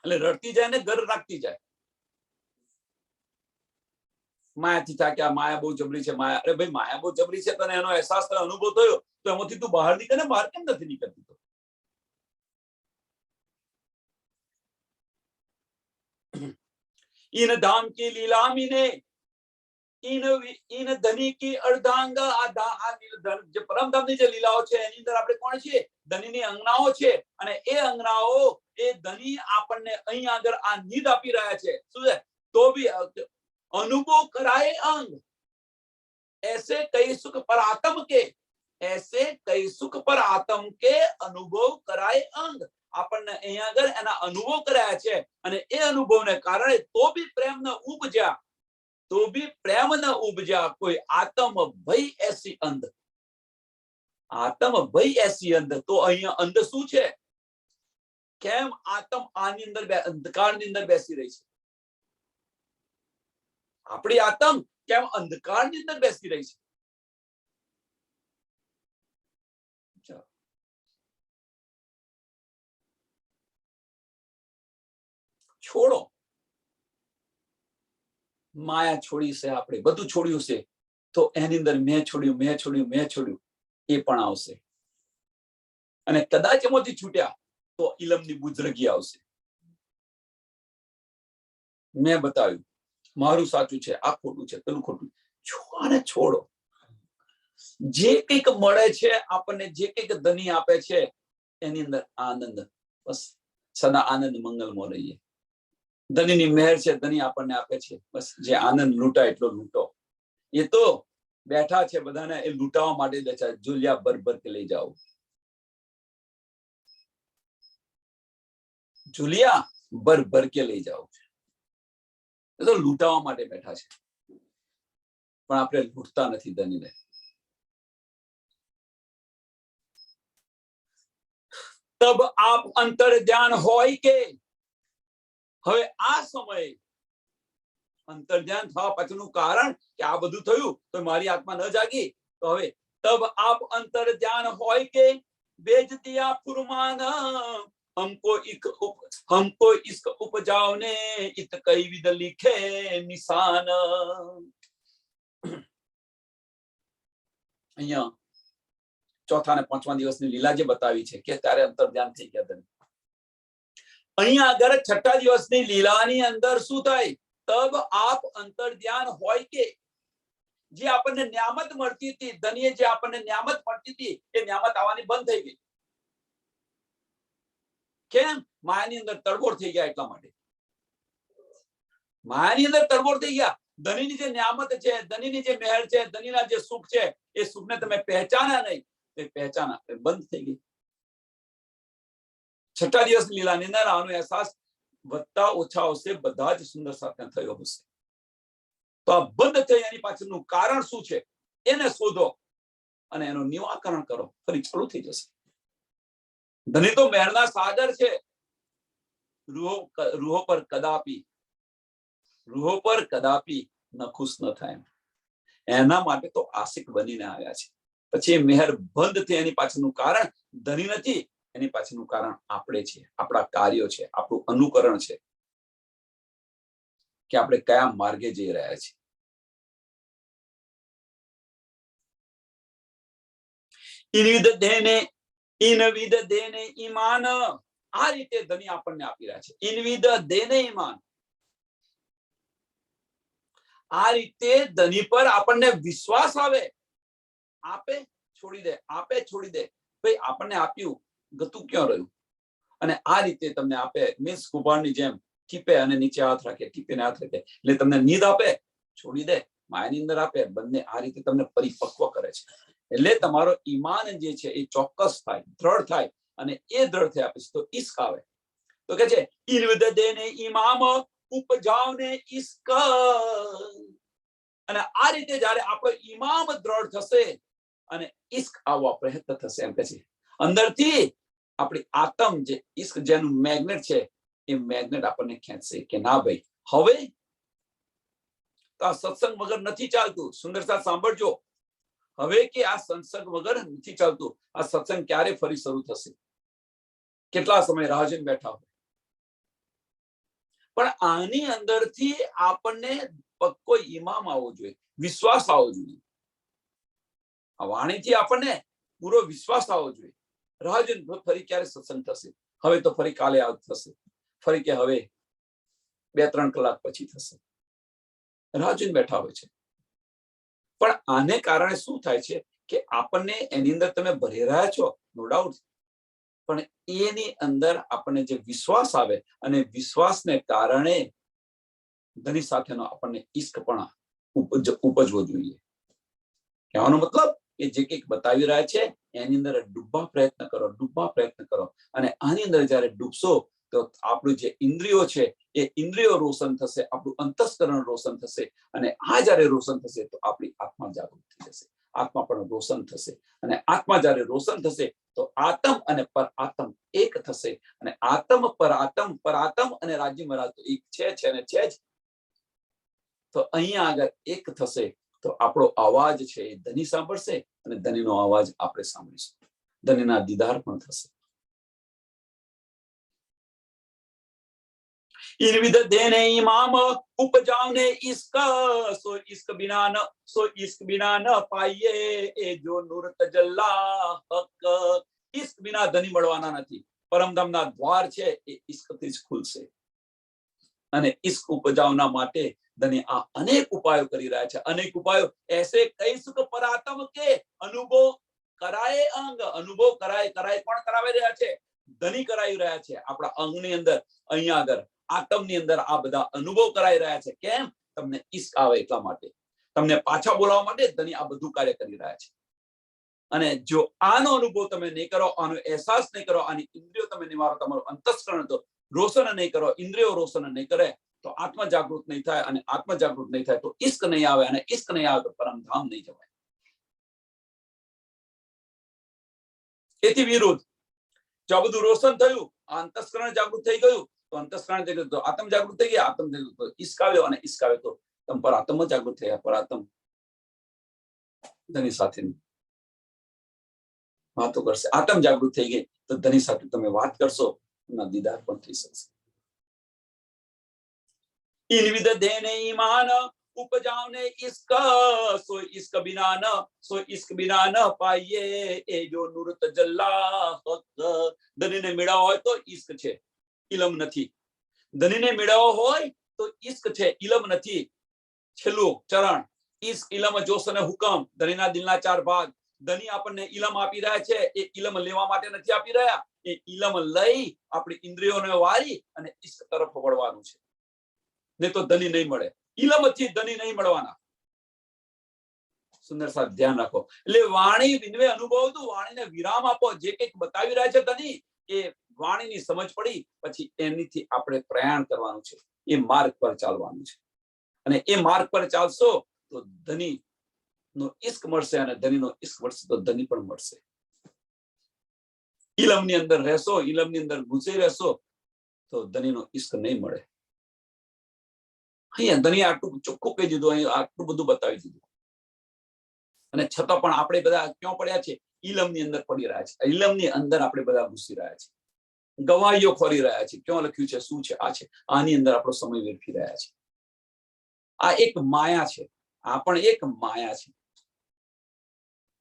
એટલે રડતી જાય ને ઘર રાખતી જાય. માયાથી થાક્યા, માયા બહુ જબરી છે, માયા. અરે ભાઈ માયા બહુ જબરી છે, તને એનો અહેસાસ, તને અનુભવ થયો તો એમાંથી તું બહાર નીકળ ને. બહાર કેમ નથી નીકળતી? તો इन धाम की लीला मीने इन धनी की अर्धांगा. જે પરમધામની જે લીલાઓ છે એની અંદર આપણે કોણ છીએ? ધનીની અંગનાઓ છે. અને એ અંગનાઓ એ ધની આપણને અહીં આગળ આ નીંદ આપી રહ્યા છે. શું છે? તો ભી અનુભવ કરાય અંગ, ऐसे कई सुख पर आत्म के, ऐसे कई सुख पर आत्म के अनुभव कराय अंग. આપણને અહીંયા આગળ એના અનુભવ કરાયા છે અને એ અનુભવને કારણે તો બી પ્રેમ ન ઉપજ્યા, તો બી પ્રેમ ન ઉપજ્યા કોઈ આત્મ ભય એસી અંધ. આત્મ ભય એસી અંધ. તો અહીંયા અંધ શું છે? કેમ આત્મ આની અંદર અંધકારની અંદર બેસી રહી છે? આપણી આત્મ કેમ અંધકારની અંદર બેસી રહી છે? છોડો. માયા છોડી છે, આપણે બધું છોડ્યું છે, તો એની અંદર મેં છોડ્યું, મેં છોડ્યું, મેં છોડ્યું એ પણ આવશે. અને કદાચ એમાંથી છૂટ્યા તો ઇલમની બુજરગી આવશે. મેં બતાવ્યું, મારું સાચું છે, આ ખોટું છે, પેલું ખોટું. આને છોડો. જે કંઈક મળે છે આપણને, જે કંઈક ધની આપે છે એની અંદર આનંદ, બસ સદા આનંદ મંગલમાં રહીએ. ધનીની મહેર છે, ધની આપણને આપે છે, બસ જે આનંદ લૂંટાય એટલો લૂંટો. એ તો બેઠા છે બધાને એ લૂંટાવા માટે બેઠા, જુલિયા ભર ભર કે લઈ જાઓ. જુલિયા ભર ભર કે લઈ જાઓ. એ તો લૂંટાવા માટે બેઠા છે, પણ આપણે લૂંટતા નથી ધનીને. તબ આપ અંતર ધ્યાન હોય કે. હવે આ સમયે અંતર ધ્યાન થવા પછીનું કારણ કે આ બધું થયું તો મારી આત્મા ન જાગી. તો હવે તબ આપ અંતર ધ્યાન હોય કે બેચ દિયા ફુરમાન हमको इश्क उपजाओने इत कई विध लिखे निशान. અહીંયા ચોથા ને પાંચમા દિવસની લીલા જે બતાવી છે કે ત્યારે અંતર ધ્યાન થઈ ગયા. અહીંયા આગળ છઠ્ઠા દિવસની લીલાની અંદર શું થાય? તબ આપ અંતર ધ્યાન હોય કે જે આપણને ન્યામત મળતી હતી, ધનીએ જે આપણને ન્યામત મળતી હતી એ ન્યામત આવવાની બંધ થઈ ગઈ. કેમ? માયાની અંદર તડબોળ થઈ ગયા એટલા માટે. માયાની અંદર તડબોળ થઈ ગયા. ધનીની જે ન્યામત છે, ધનીની જે મહેર છે, ધનીના જે સુખ છે, એ સુખને તમે પહેચાન્યા નહીં. તે પહેચાન આપણે બંધ થઈ ગઈ. છઠ્ઠા દિવસ લીલાની અંદર આનો અહેસાસ વધતા ઓછા હશે, બધા જ સુંદર સાથે થયો હશે. તો આ બંધ થઈ એની પાછળનું કારણ શું છે એને શોધો અને એનું નિરાકરણ કરો, ફરી ચાલુ થઈ જશે. ધની તો મહેરના સાગર છે, રૂહો પર કદાપી નખુશ ન થાય એના માટે તો આશિક બનીને આવ્યા છે. પછી મહેર બંધ થઈ એની પાછળનું કારણ ધની નથી, એની પાછળનું કારણ આપણે છે, આપણા કાર્યો છે, આપણું અનુકરણ છે કે આપણે કયા માર્ગે જઈ રહ્યા છીએ. ઇનવિદ દેને ઈમાન, આ રીતે ધની આપણને આપી રહ્યા છે. ઇનવિદ દેને ઈમાન, આ રીતે ધની પર આપણને વિશ્વાસ આવે. આપે છોડી દે, આપે છોડી દે, ભાઈ આપણને આપ્યું ગતું ક્યાં રહ્યું? અને આ રીતે તમને આપે, મીન્સ કુંભારની જેમ ટીપે અને નીચે હાથ રાખે, ટીપે ને હાથ રાખે, એટલે તમને નીંદ આપે, છોડી દે, માયાની અંદર આપે, બંને આ રીતે તમને પરિપક્વ કરે છે. એટલે તમારો ઈમાન જે છે એ ચોક્કસ થાય, દ્રઢ થાય, અને એ દ્રઢ થયા પછી તો ઈશ્ક આવે. તો કે છે ઇનવિદ દેને ઈમામ ઉપજાવને ઈશ્ક, અને આ રીતે જયારે આપણો ઈમામ દ્રઢ થશે અને ઈશ્ક આવવા પ્રયત્ન થશે, એમ કે છે અંદરથી આપણી આત્મ જે ઈશ્ક જેનું મેગ્નેટ છે એ મેગ્નેટ આપણને ખેંચશે કે ના ભાઈ હવે તો આ સત્સંગ વગર નથી ચાલતું. સુંદરતા સાંભળજો, હવે કે આ સત્સંગ વગર નથી ચાલતું. આ સત્સંગ ક્યારે ફરી શરૂ થશે? કેટલા સમય રાહ જોઈને બેઠા હોય. પણ આની અંદરથી આપણને પક્કો ઈમામ આવવો જોઈએ, વિશ્વાસ આવવો જોઈએ. આ વાણીથી આપણને પૂરો વિશ્વાસ આવવો જોઈએ. રાહ જોઈને ફરી ક્યારે સત્સંગ થશે? હવે તો ફરી કાલે થશે, ફરી કે હવે 2-3 કલાક પછી થશે. રાહ જોઈને બેઠા હોય છે. પણ આને કારણે શું થાય છે કે આપણને એની અંદર તમે ભરી રહ્યા છો, નો ડાઉટ, પણ એની અંદર આપણને જે વિશ્વાસ આવે અને વિશ્વાસને કારણે ધની સાથેનો આપણને ઈશ્કપણા ઉપજવો જોઈએ. કહેવાનો મતલબ કે જે કંઈક બતાવી રહ્યા છે એની અંદર ડૂબવા પ્રયત્ન કરો, ડૂબવા પ્રયત્ન કરો. અને આની અંદર જયારે ડૂબશો તો આપણું જે ઇન્દ્રિયો છે એ ઇન્દ્રિયો રોશન થશે, આપણું અંતસ્કરણ રોશન થશે. અને આ જયારે રોશન થશે તો આપણી આત્મા જાગૃત થઈ જશે, આત્મા પણ રોશન થશે. અને આત્મા જયારે રોશન થશે તો આત્મ અને પર આત્મ એક થશે. અને આત્મ પર આત્મ અને રાજ્ય મહારાજ તો એક છે ને છે જ. તો અહીંયા આગળ એક થશે તો આપણો અવાજ છે એ ધની સાંભળશે અને ધનીનો અવાજ આપણે સાંભળીશું. ધનીના દીદાર પણ થશે. ઇનવિદ દેને ઈમામ ઉપજાવને ઈશ્ક, સો ઈશ્ક બિના ન પાઈએ એ જો નૂર તજલ્લા હક. ઈશ્ક બિના ધની મળવાના નથી. પરમધામના દ્વાર છે એ ઈશ્કથી જ ખુલશે. અને ઈશ્ક ઉપજાવના માટે ધની આ અનેક ઉપાયો કરી રહ્યા છે. અનેક ઉપાયો એસે કઈ સુખ પરાતમ કે અનુભવ કરાય અંગ. અનુભવ કરાય કોણ કરાવી રહ્યા છે? ધની કરાવી રહ્યા છે. આપણા અંગની અંદર, અહીંયા આગળ આત્મની અંદર આ બધા અનુભવ કરાવી રહ્યા છે. કેમ? તમને ઈશ્ક આવે એટલા માટે, તમને પાછા બોલાવવા માટે ધની આ બધું કાર્ય કરી રહ્યા છે. અને જો આનો અનુભવ તમે નહીં કરો, આનો અહેસાસ નહીં કરો, આની ઇન્દ્રિયો તમે નિવારો, તમારું અંતસ્કરણ તો રોશન નહીં કરો, ઇન્દ્રિયો રોશન નહીં કરે તો આત્મા જાગૃત નહીં થાય. અને આત્મા જાગૃત નહીં થાય તો ઈશ્ક નહીં આવે. અને ઈશ્ક નહીં આવે તો પરમધામ નહીં જવાય. એથી વિરુદ્ધ જો આ બધું રોશન થયું, અંતસ્કરણ જાગૃત થઈ ગયું તો અંતસ્કરણ થઈ ગયું તો આત્મ જાગૃત થઈ ગયા, આત્મ થઈ ગયું તો ઈશ્ક આવ્યો, અને ઈશ્ક આવે તો તમે પર આત્મ જાગૃત થયા. પર આત્મ ધની સાથે વાતો કરશે. આત્મ જાગૃત થઈ ગઈ તો ધની સાથે તમે વાત કરશો, એના દીદાર પણ થઈ શકશે. ઇનવિદ દેને ઈમાન ઉપજાવને ઈશ્ક, સો ઈશ્ક બિના ન પાઈએ એ જો નૂર તજલ્લા હક. ધનીને મેળવવા હોય તો ઈશ્ક છે, ઇલમ નથી. ધનીને મેળવવો હોય તો ઈશ્ક છે, ઇલમ નથી. છેલ્લું ચરણ ઈશ્ક ઇલમ જોશ અને હુકમ. ધનીના દિલના 4 ભાગ. ધની આપણને ઇલમ આપી રહ્યા છે. એ ઇલમ લેવા માટે નથી આપી રહ્યા. એ ઇલમ લઈ આપણી ઇન્દ્રિયોને વારી અને ઈશ્ક તરફ વળવાનું છે. નહીં તો ધની નહીં મળે. ઇલમથી ધની નહીં મળવાના. સુંદર સાથ ધ્યાન રાખો. એટલે વાણી વિનવે અનુભવ તું, વાણીને વિરામ આપો. જે કંઈક બતાવી રહ્યા છે ધની, એ વાણીની સમજ પડી પછી એનીથી આપણે પ્રયાણ કરવાનું છે, એ માર્ગ પર ચાલવાનું છે. અને એ માર્ગ પર ચાલશો તો ધની નો ઇશ્ક મળશે, અને ધની નો ઇશ્ક મળશે તો ધની પણ મળશે. ઇલમની અંદર રહેશો, ઇલમની અંદર ઘૂસી રહેશો તો ધનીનો ઇશ્ક નહીં મળે. અહીંયા ધની આટલું ચોખ્ખું કહી દીધું, અહીં આટલું બધું બતાવી દીધું, અને છતાં પણ આપણે બધા ક્યાં પડ્યા છે? ઇલમની અંદર પડી રહ્યા છે. ઇલમની અંદર આપણે બધા ઘૂસી રહ્યા છે, ગવાઈઓ ખોરી રહ્યા છે. ક્યાં લખ્યું છે, શું છે, આ છે, આની અંદર આપણો સમય વેડફી રહ્યા છે. આ એક માયા છે, આ પણ એક માયા છે.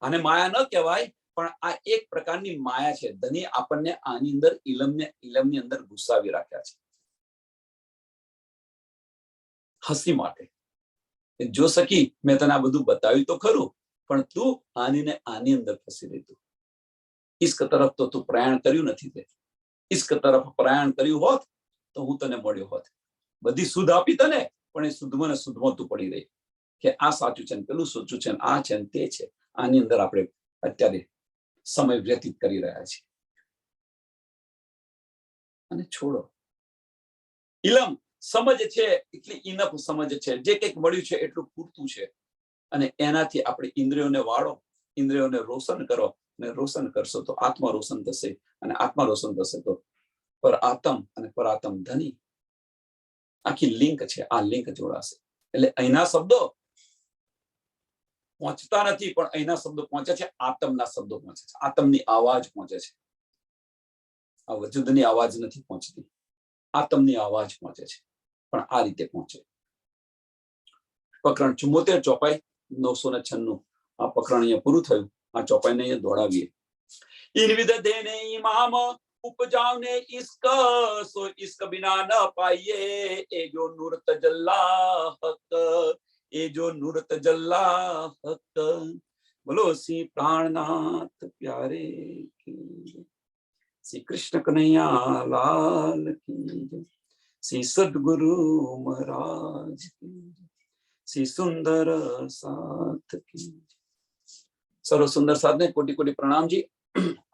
આને માયા ન કહેવાય, પણ આ એક પ્રકારની માયા છે. ધની આપણને આની અંદર ઇલમની અંદર ઘુસાવી રાખ્યા છે, હસી માટે. જો સખી, મેં તને આ બધું બતાવ્યું તો ખરું, પણ તું આની અંદર ફસી રહી. તું ઇશ્ક તરફ તો તું પ્રયાણ કર્યું નથી. તે ઇશ્ક તરફ પ્રયાણ કર્યું હોત તો હું તને મળ્યો હોત. બધી સુધ આપી તને, પણ એ સુધમાં ને સુધમાં તું પડી રહી કે આ સાચું છે ને પેલું સાચું છે ને આ છે ને તે છે. આની અંદર આપણે અત્યારે સમય વ્યતીત કરી રહ્યા છીએ. અને છોડો. ઇલમ સમજ છે એટલી ઇનફ સમજ છે. જે કંઈક મળ્યું છે એટલું પૂરતું છે. અને એનાથી આપણે ઇન્દ્રિયોને વાળો, ઇન્દ્રિયોને રોશન કરો, અને રોશન કરશો તો આત્મા રોશન થશે, અને આત્મા રોશન થશે તો પર આત્મ અને પરાત્મ ધની. આખી લિંક છે, આ લિંક જોડાશે. એટલે અહીંના શબ્દો પહોંચતા નથી, પણ અહીંના શબ્દો પહોંચે છે, આત્મના શબ્દો પહોંચે છે, આત્મની આવાજ પહોંચે છે. આ વજુદની આવાજ નથી પહોંચતી, આત્મની આવાજ પહોંચે છે, પણ આ રીતે પહોંચે. પ્રકરણ 74 ચોપાઈ 996 આ પ્રકરણ અહીંયા પૂરું થયું. આ ચોપાઈને અહીંયા દોડાવીએ. ઇન વિદતે ને ઇમામ ઉપજાવને ઇશ્ક, સો ઇશ્ક બિના ન પાઈએ. એ જો નૂર તજલ્લા હક, એ જો નૂર તજલ્લા હક. બોલો શ્રી પ્રાણનાથ પ્યારે કી, શ્રી કૃષ્ણ કનૈયા લાલ કી, શ્રી સદગુરુ મહારાજ કી, શ્રી સુંદર સાથ કી. સર્વ સુંદર સાધને કોટી કોટી પ્રણામજી.